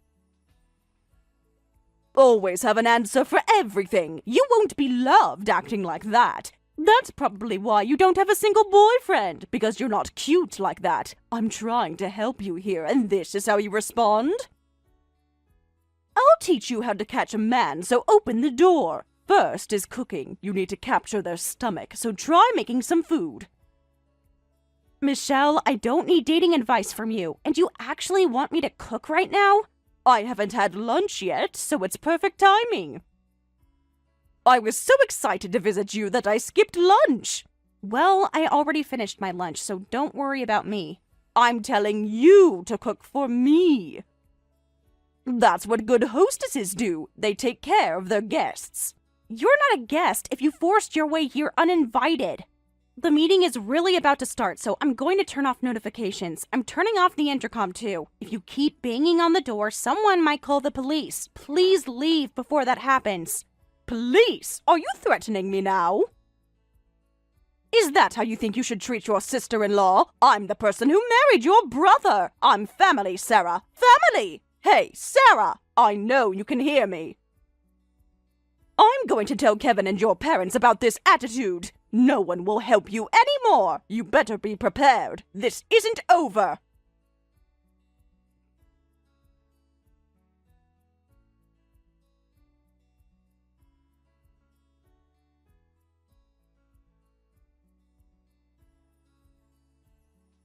Always have an answer for everything. You won't be loved acting like that. That's probably why you don't have a single boyfriend, because you're not cute like that. I'm trying to help you here, and this is how you respond? I'll teach you how to catch a man, so open the door. First is cooking. You need to capture their stomach, so try making some food. Michelle, I don't need dating advice from you, and you actually want me to cook right now? I haven't had lunch yet, so it's perfect timing. I was so excited to visit you that I skipped lunch. Well, I already finished my lunch, so don't worry about me. I'm telling you to cook for me. That's what good hostesses do. They take care of their guests. You're not a guest if you forced your way here uninvited. The meeting is really about to start, so I'm going to turn off notifications. I'm turning off the intercom too. If you keep banging on the door, someone might call the police. Please leave before that happens. Police? Are you threatening me now? Is that how you think you should treat your sister-in-law? I'm the person who married your brother. I'm family, Sarah. Family! Hey, Sarah! I know you can hear me. I'm going to tell Kevin and your parents about this attitude. No one will help you anymore. You better be prepared. This isn't over.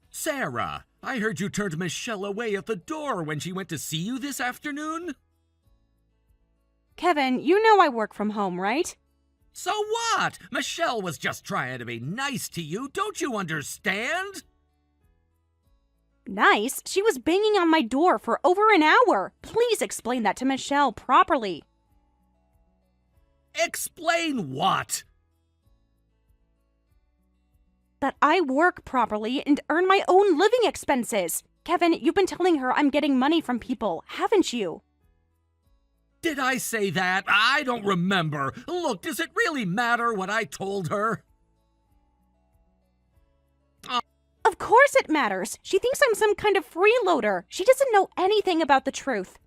Sarah, I heard you turned Michelle away at the door when she went to see you this afternoon? Kevin, you know I work from home, right? So what? Michelle was just trying to be nice to you. Don't you understand? Nice? She was banging on my door for over an hour. Please explain that to Michelle properly. Explain what? That I work properly and earn my own living expenses. Kevin, you've been telling her I'm getting money from people, haven't you? Did I say that? I don't remember. Look, does it really matter what I told her? Of course it matters. She thinks I'm some kind of freeloader. She doesn't know anything about the truth.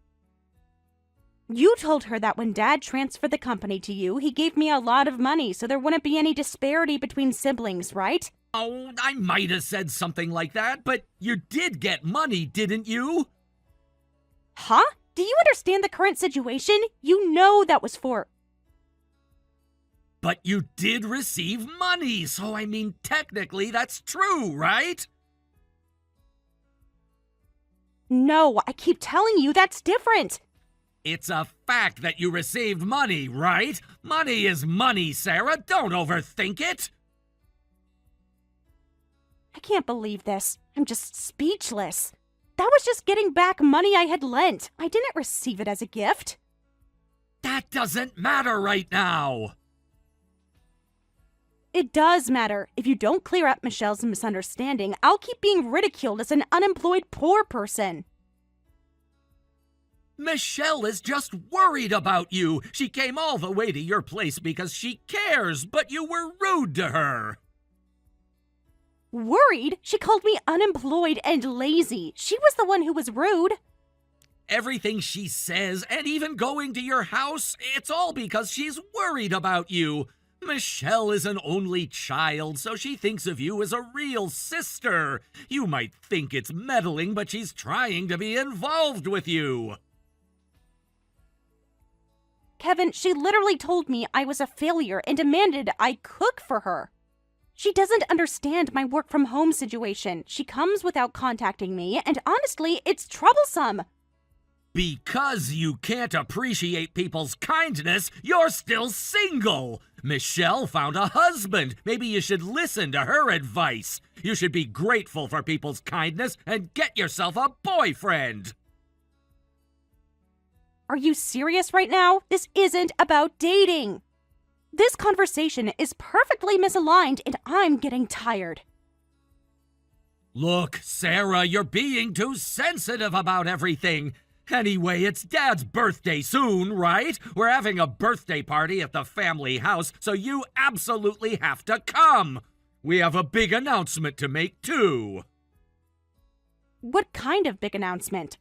You told her that when Dad transferred the company to you, he gave me a lot of money so there wouldn't be any disparity between siblings, right? Oh, I might have said something like that, but you did get money, didn't you? Huh? Do you understand the current situation? You know that was for... But you did receive money, so I mean, technically that's true, right? No, I keep telling you that's different. It's a fact that you received money, right? Money is money, Sarah. Don't overthink it. I can't believe this. I'm just speechless. That was just getting back money I had lent. I didn't receive it as a gift. That doesn't matter right now. It does matter. If you don't clear up Michelle's misunderstanding, I'll keep being ridiculed as an unemployed poor person. Michelle is just worried about you. She came all the way to your place because she cares, but you were rude to her. Worried? She called me unemployed and lazy. She was the one who was rude. Everything she says, and even going to your house, it's all because she's worried about you. Michelle is an only child, so she thinks of you as a real sister. You might think it's meddling, but she's trying to be involved with you. Kevin, she literally told me I was a failure and demanded I cook for her. She doesn't understand my work from home situation. She comes without contacting me, and honestly, it's troublesome. Because you can't appreciate people's kindness, you're still single. Michelle found a husband. Maybe you should listen to her advice. You should be grateful for people's kindness and get yourself a boyfriend. Are you serious right now? This isn't about dating. This conversation is perfectly misaligned, and I'm getting tired. Look, Sarah, you're being too sensitive about everything. Anyway, it's Dad's birthday soon, right? We're having a birthday party at the family house, so you absolutely have to come. We have a big announcement to make, too. What kind of big announcement?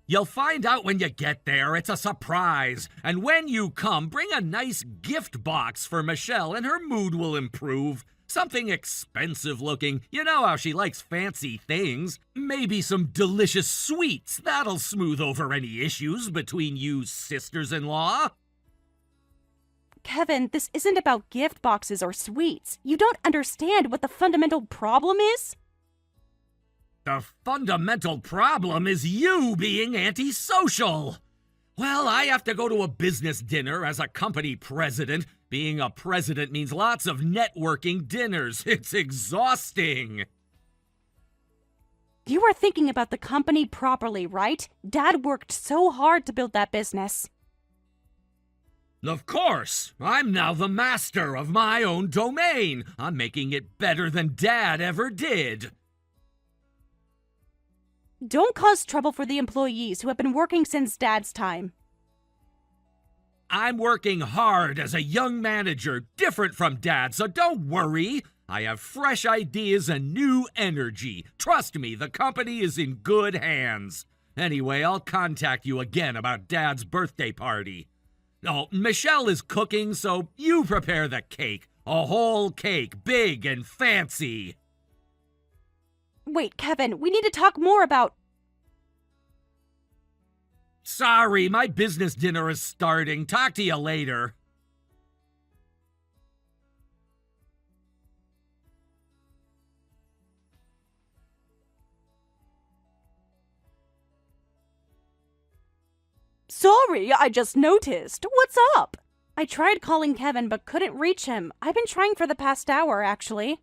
You'll find out when you get there. It's a surprise. And when you come, bring a nice gift box for Michelle and her mood will improve. Something expensive looking. You know how she likes fancy things. Maybe some delicious sweets. That'll smooth over any issues between you sisters-in-law. Kevin, this isn't about gift boxes or sweets. You don't understand what the fundamental problem is? The fundamental problem is you being antisocial. Well, I have to go to a business dinner as a company president. Being a president means lots of networking dinners. It's exhausting. You are thinking about the company properly, right? Dad worked so hard to build that business. Of course. I'm now the master of my own domain. I'm making it better than Dad ever did. Don't cause trouble for the employees who have been working since Dad's time. I'm working hard as a young manager, different from Dad, so don't worry. I have fresh ideas and new energy. Trust me, the company is in good hands. Anyway, I'll contact you again about Dad's birthday party. Oh, Michelle is cooking, so you prepare the cake. A whole cake, big and fancy. Wait, Kevin, we need to talk more about... Sorry, my business dinner is starting. Talk to you later. Sorry, I just noticed. What's up? I tried calling Kevin but couldn't reach him. I've been trying for the past hour, actually.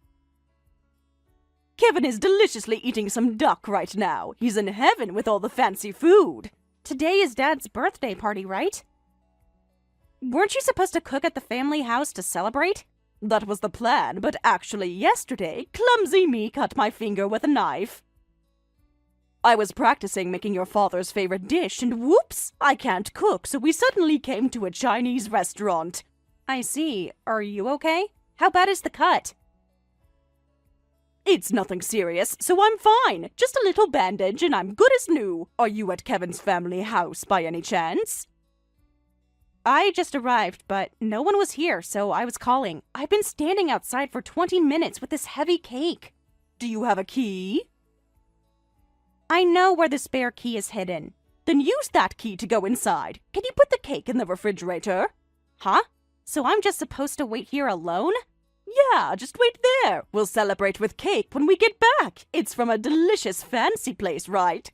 Kevin is deliciously eating some duck right now. He's in heaven with all the fancy food. Today is Dad's birthday party, right? Weren't you supposed to cook at the family house to celebrate? That was the plan, but actually yesterday, clumsy me cut my finger with a knife. I was practicing making your father's favorite dish, and whoops, I can't cook, so we suddenly came to a Chinese restaurant. I see. Are you okay? How bad is the cut? It's nothing serious, so I'm fine. Just a little bandage and I'm good as new. Are you at Kevin's family house by any chance? I just arrived, but no one was here, so I was calling. I've been standing outside for 20 minutes with this heavy cake. Do you have a key? I know where the spare key is hidden. Then use that key to go inside. Can you put the cake in the refrigerator? Huh? So I'm just supposed to wait here alone? Yeah, just wait there. We'll celebrate with cake when we get back. It's from a delicious fancy place, right?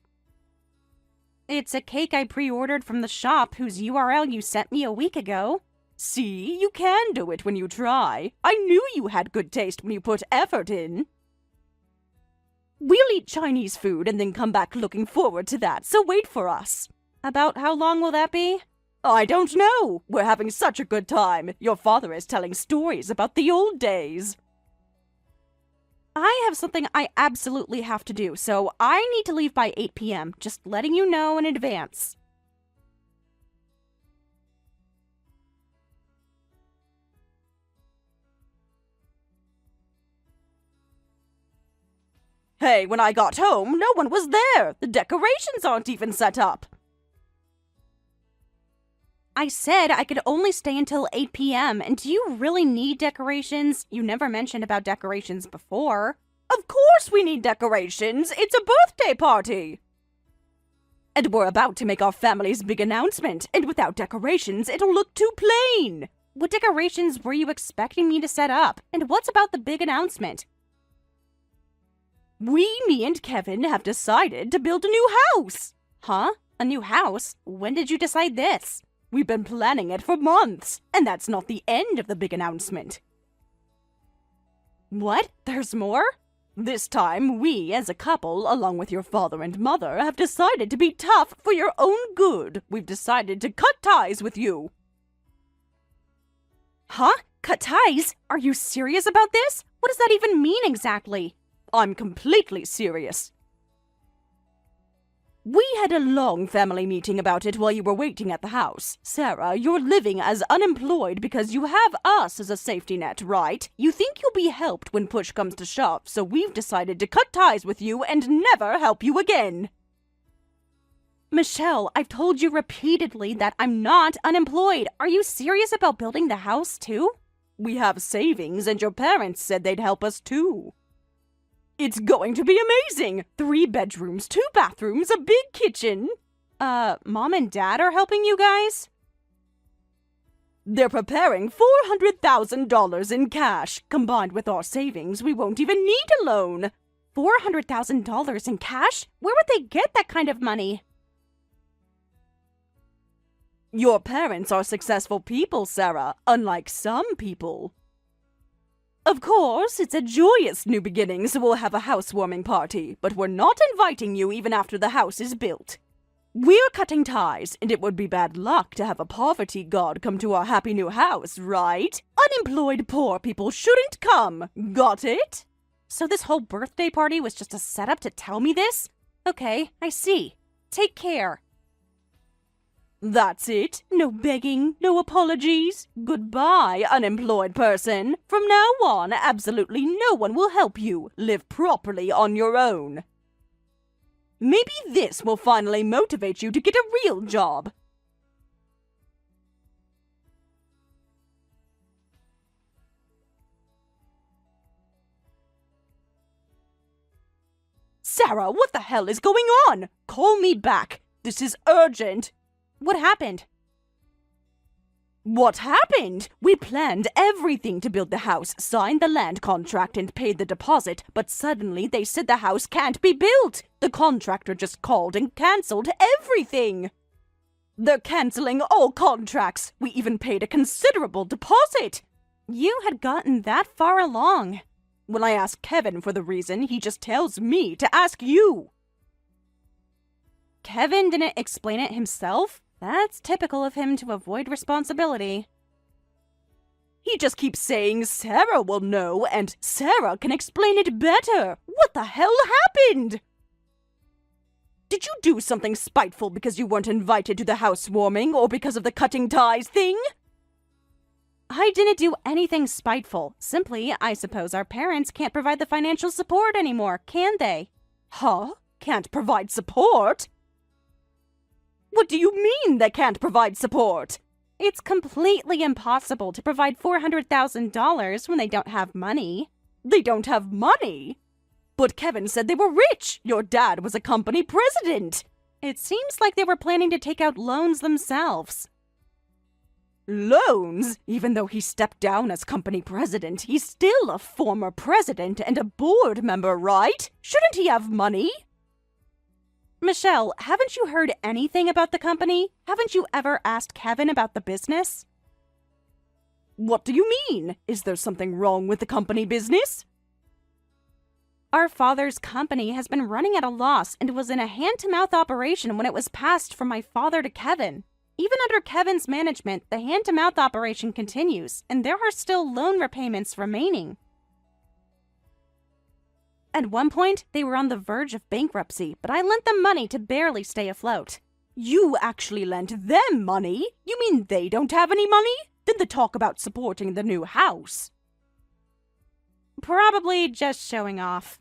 It's a cake I pre-ordered from the shop whose URL you sent me a week ago. See, you can do it when you try. I knew you had good taste when you put effort in. We'll eat Chinese food and then come back looking forward to that, so wait for us. About how long will that be? I don't know. We're having such a good time. Your father is telling stories about the old days. I have something I absolutely have to do, so I need to leave by 8 p.m. Just letting you know in advance. Hey, when I got home, no one was there. The decorations aren't even set up. I said I could only stay until 8 p.m. And do you really need decorations? You never mentioned about decorations before. Of course we need decorations. It's a birthday party. And we're about to make our family's big announcement. And without decorations, it'll look too plain. What decorations were you expecting me to set up? And what's about the big announcement? Me and Kevin have decided to build a new house. Huh? A new house? When did you decide this? We've been planning it for months, and that's not the end of the big announcement. What? There's more? This time, we, as a couple, along with your father and mother, have decided to be tough for your own good. We've decided to cut ties with you. Huh? Cut ties? Are you serious about this? What does that even mean exactly? I'm completely serious. We had a long family meeting about it while you were waiting at the house. Sarah, you're living as unemployed because you have us as a safety net, right? You think you'll be helped when push comes to shove, so we've decided to cut ties with you and never help you again. Michelle, I've told you repeatedly that I'm not unemployed. Are you serious about building the house too? We have savings, and your parents said they'd help us too. It's going to be amazing! 3 bedrooms, 2 bathrooms, a big kitchen. Mom and Dad are helping you guys? They're preparing $400,000 in cash. Combined with our savings, we won't even need a loan. $400,000 in cash? Where would they get that kind of money? Your parents are successful people, Sarah, unlike some people. Of course, it's a joyous new beginning, so we'll have a housewarming party, but we're not inviting you even after the house is built. We're cutting ties, and it would be bad luck to have a poverty god come to our happy new house, right? Unemployed poor people shouldn't come. Got it? So this whole birthday party was just a setup to tell me this? Okay, I see. Take care. That's it. No begging, no apologies. Goodbye, unemployed person. From now on, absolutely no one will help you. Live properly on your own. Maybe this will finally motivate you to get a real job. Sarah, what the hell is going on? Call me back. This is urgent. What happened? What happened? We planned everything to build the house, signed the land contract, and paid the deposit, but suddenly they said the house can't be built. The contractor just called and cancelled everything. They're cancelling all contracts. We even paid a considerable deposit. You had gotten that far along. When I ask Kevin for the reason, he just tells me to ask you. Kevin didn't explain it himself? That's typical of him to avoid responsibility. He just keeps saying Sarah will know and Sarah can explain it better. What the hell happened? Did you do something spiteful because you weren't invited to the housewarming or because of the cutting ties thing? I didn't do anything spiteful. Simply, I suppose our parents can't provide the financial support anymore, can they? Huh? Can't provide support? What do you mean they can't provide support? It's completely impossible to provide $400,000 when they don't have money. They don't have money? But Kevin said they were rich. Your dad was a company president. It seems like they were planning to take out loans themselves. Loans? Even though he stepped down as company president, he's still a former president and a board member, right? Shouldn't he have money? Michelle, haven't you heard anything about the company? Haven't you ever asked Kevin about the business? What do you mean? Is there something wrong with the company business? Our father's company has been running at a loss and was in a hand-to-mouth operation when it was passed from my father to Kevin. Even under Kevin's management, the hand-to-mouth operation continues, and there are still loan repayments remaining. At one point, they were on the verge of bankruptcy, but I lent them money to barely stay afloat. You actually lent them money? You mean they don't have any money? Then the talk about supporting the new house. Probably just showing off.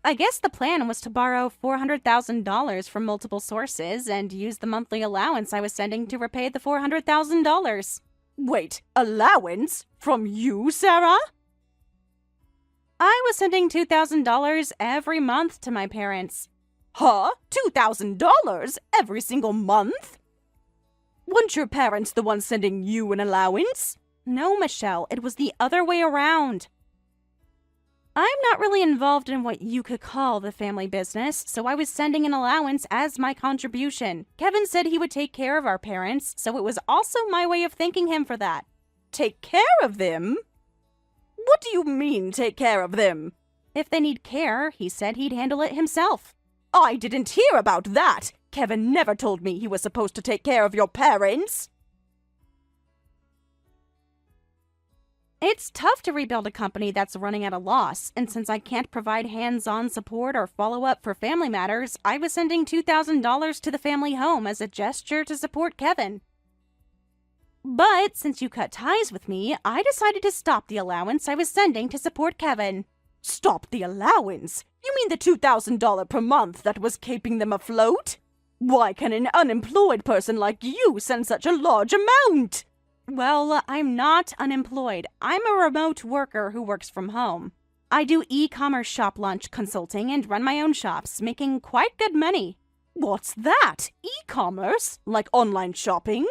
I guess the plan was to borrow $400,000 from multiple sources and use the monthly allowance I was sending to repay the $400,000. Wait, allowance? From you, Sarah? I was sending $2,000 every month to my parents. Huh? $2,000 every single month? Weren't your parents the ones sending you an allowance? No, Michelle, it was the other way around. I'm not really involved in what you could call the family business, so I was sending an allowance as my contribution. Kevin said he would take care of our parents, so it was also my way of thanking him for that. Take care of them? What do you mean, take care of them? If they need care, he said he'd handle it himself. I didn't hear about that. Kevin never told me he was supposed to take care of your parents. It's tough to rebuild a company that's running at a loss, and since I can't provide hands-on support or follow-up for family matters, I was sending $2,000 to the family home as a gesture to support Kevin. But since you cut ties with me, I decided to stop the allowance I was sending to support Kevin. Stop the allowance? You mean the $2,000 per month that was keeping them afloat? Why can an unemployed person like you send such a large amount? Well, I'm not unemployed. I'm a remote worker who works from home. I do e-commerce shop launch consulting and run my own shops, making quite good money. What's that? E-commerce? Like online shopping?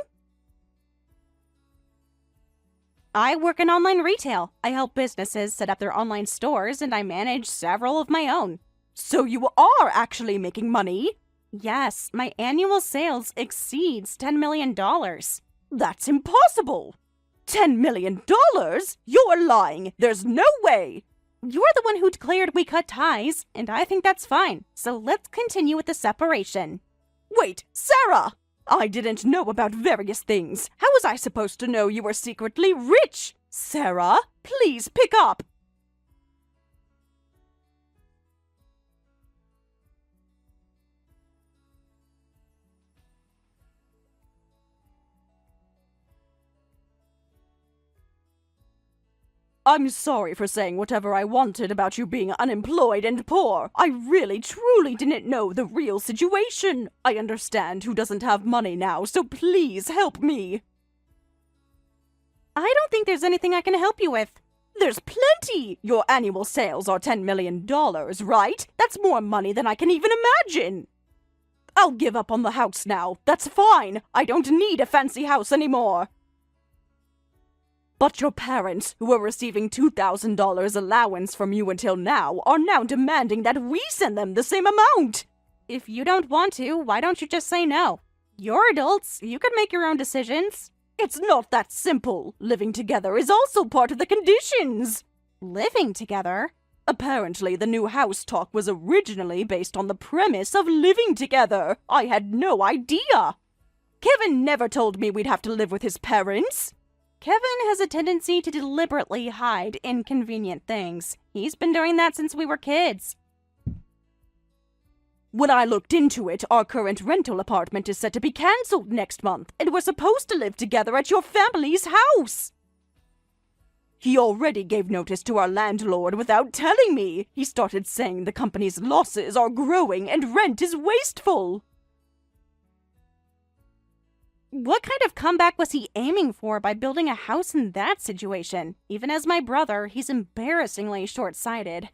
I work in online retail. I help businesses set up their online stores, and I manage several of my own. So you are actually making money? Yes, my annual sales exceeds $10 million. That's impossible! $10 million? You're lying! There's no way! You're the one who declared we cut ties, and I think that's fine. So let's continue with the separation. Wait, Sarah! I didn't know about various things. How was I supposed to know you were secretly rich? Sarah, please pick up! I'm sorry for saying whatever I wanted about you being unemployed and poor. I really, truly didn't know the real situation. I understand who doesn't have money now, so please help me. I don't think there's anything I can help you with. There's plenty! Your annual sales are $10 million, right? That's more money than I can even imagine. I'll give up on the house now. That's fine. I don't need a fancy house anymore. But your parents, who were receiving $2,000 allowance from you until now, are now demanding that we send them the same amount. If you don't want to, why don't you just say no? You're adults. You can make your own decisions. It's not that simple. Living together is also part of the conditions. Living together? Apparently, the new house talk was originally based on the premise of living together. I had no idea. Kevin never told me we'd have to live with his parents. Kevin has a tendency to deliberately hide inconvenient things. He's been doing that since we were kids. When I looked into it, our current rental apartment is set to be cancelled next month, and we're supposed to live together at your family's house. He already gave notice to our landlord without telling me. He started saying the company's losses are growing and rent is wasteful. What kind of comeback was he aiming for by building a house in that situation? Even as my brother, he's embarrassingly short-sighted.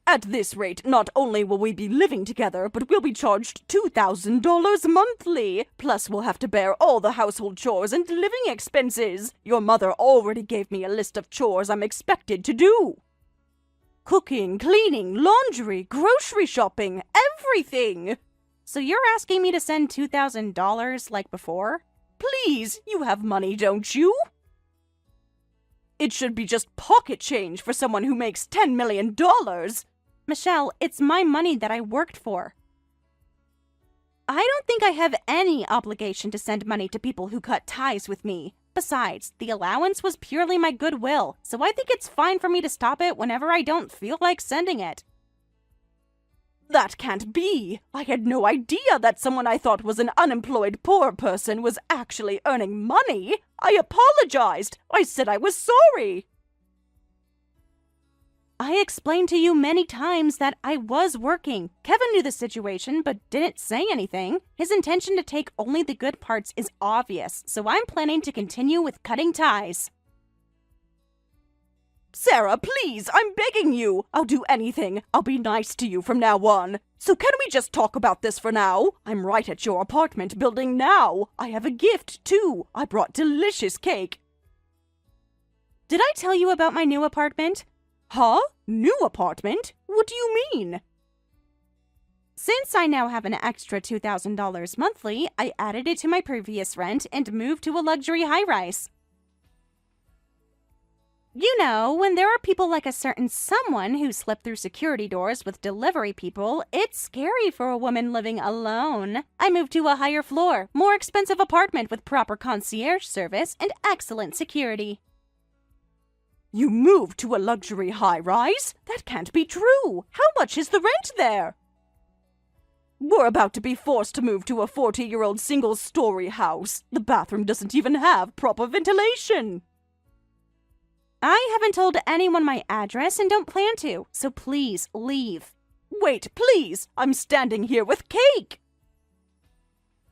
At this rate, not only will we be living together, but we'll be charged $2,000 monthly. Plus, we'll have to bear all the household chores and living expenses. Your mother already gave me a list of chores I'm expected to do. Cooking, cleaning, laundry, grocery shopping, everything. So you're asking me to send $2,000 like before? Please, you have money, don't you? It should be just pocket change for someone who makes $10 million. Michelle, it's my money that I worked for. I don't think I have any obligation to send money to people who cut ties with me. Besides, the allowance was purely my goodwill, so I think it's fine for me to stop it whenever I don't feel like sending it. That can't be! I had no idea that someone I thought was an unemployed poor person was actually earning money! I apologized! I said I was sorry! I explained to you many times that I was working. Kevin knew the situation, but didn't say anything. His intention to take only the good parts is obvious, so I'm planning to continue with cutting ties. Sarah, please, I'm begging you. I'll do anything. I'll be nice to you from now on. So can we just talk about this for now? I'm right at your apartment building now. I have a gift, too. I brought delicious cake. Did I tell you about my new apartment? Huh? New apartment? What do you mean? Since I now have an extra $2,000 monthly, I added it to my previous rent and moved to a luxury high-rise. You know, when there are people like a certain someone who slip through security doors with delivery people, it's scary for a woman living alone. I moved to a higher floor, more expensive apartment with proper concierge service and excellent security. You moved to a luxury high-rise? That can't be true. How much is the rent there? We're about to be forced to move to a 40-year-old single-story house. The bathroom doesn't even have proper ventilation. I haven't told anyone my address and don't plan to, so please leave. Wait, please! I'm standing here with cake!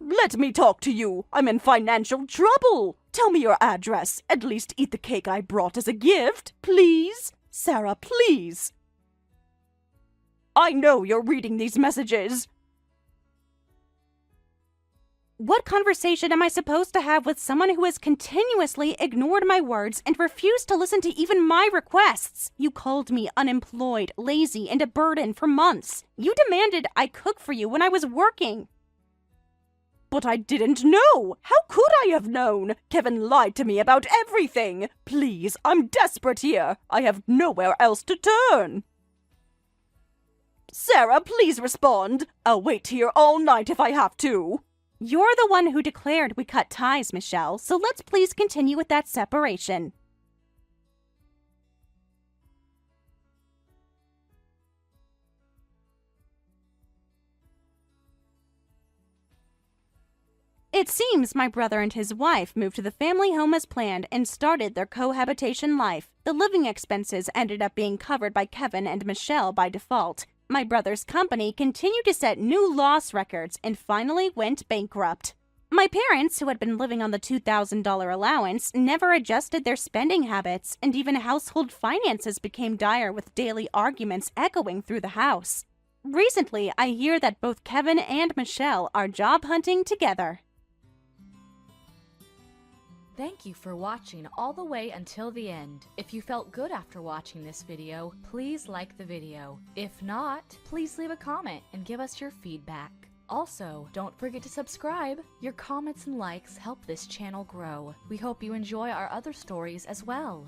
Let me talk to you. I'm in financial trouble. Tell me your address. At least eat the cake I brought as a gift. Please? Sarah, please. I know you're reading these messages. What conversation am I supposed to have with someone who has continuously ignored my words and refused to listen to even my requests? You called me unemployed, lazy, and a burden for months. You demanded I cook for you when I was working. But I didn't know! How could I have known? Kevin lied to me about everything! Please, I'm desperate here! I have nowhere else to turn! Sarah, please respond! I'll wait here all night if I have to! You're the one who declared we cut ties, Michelle, so let's please continue with that separation. It seems my brother and his wife moved to the family home as planned and started their cohabitation life. The living expenses ended up being covered by Kevin and Michelle by default. My brother's company continued to set new loss records and finally went bankrupt. My parents, who had been living on the $2,000 allowance, never adjusted their spending habits, and even household finances became dire with daily arguments echoing through the house. Recently, I hear that both Kevin and Michelle are job hunting together. Thank you for watching all the way until the end. If you felt good after watching this video, please like the video. If not, please leave a comment and give us your feedback. Also, don't forget to subscribe. Your comments and likes help this channel grow. We hope you enjoy our other stories as well.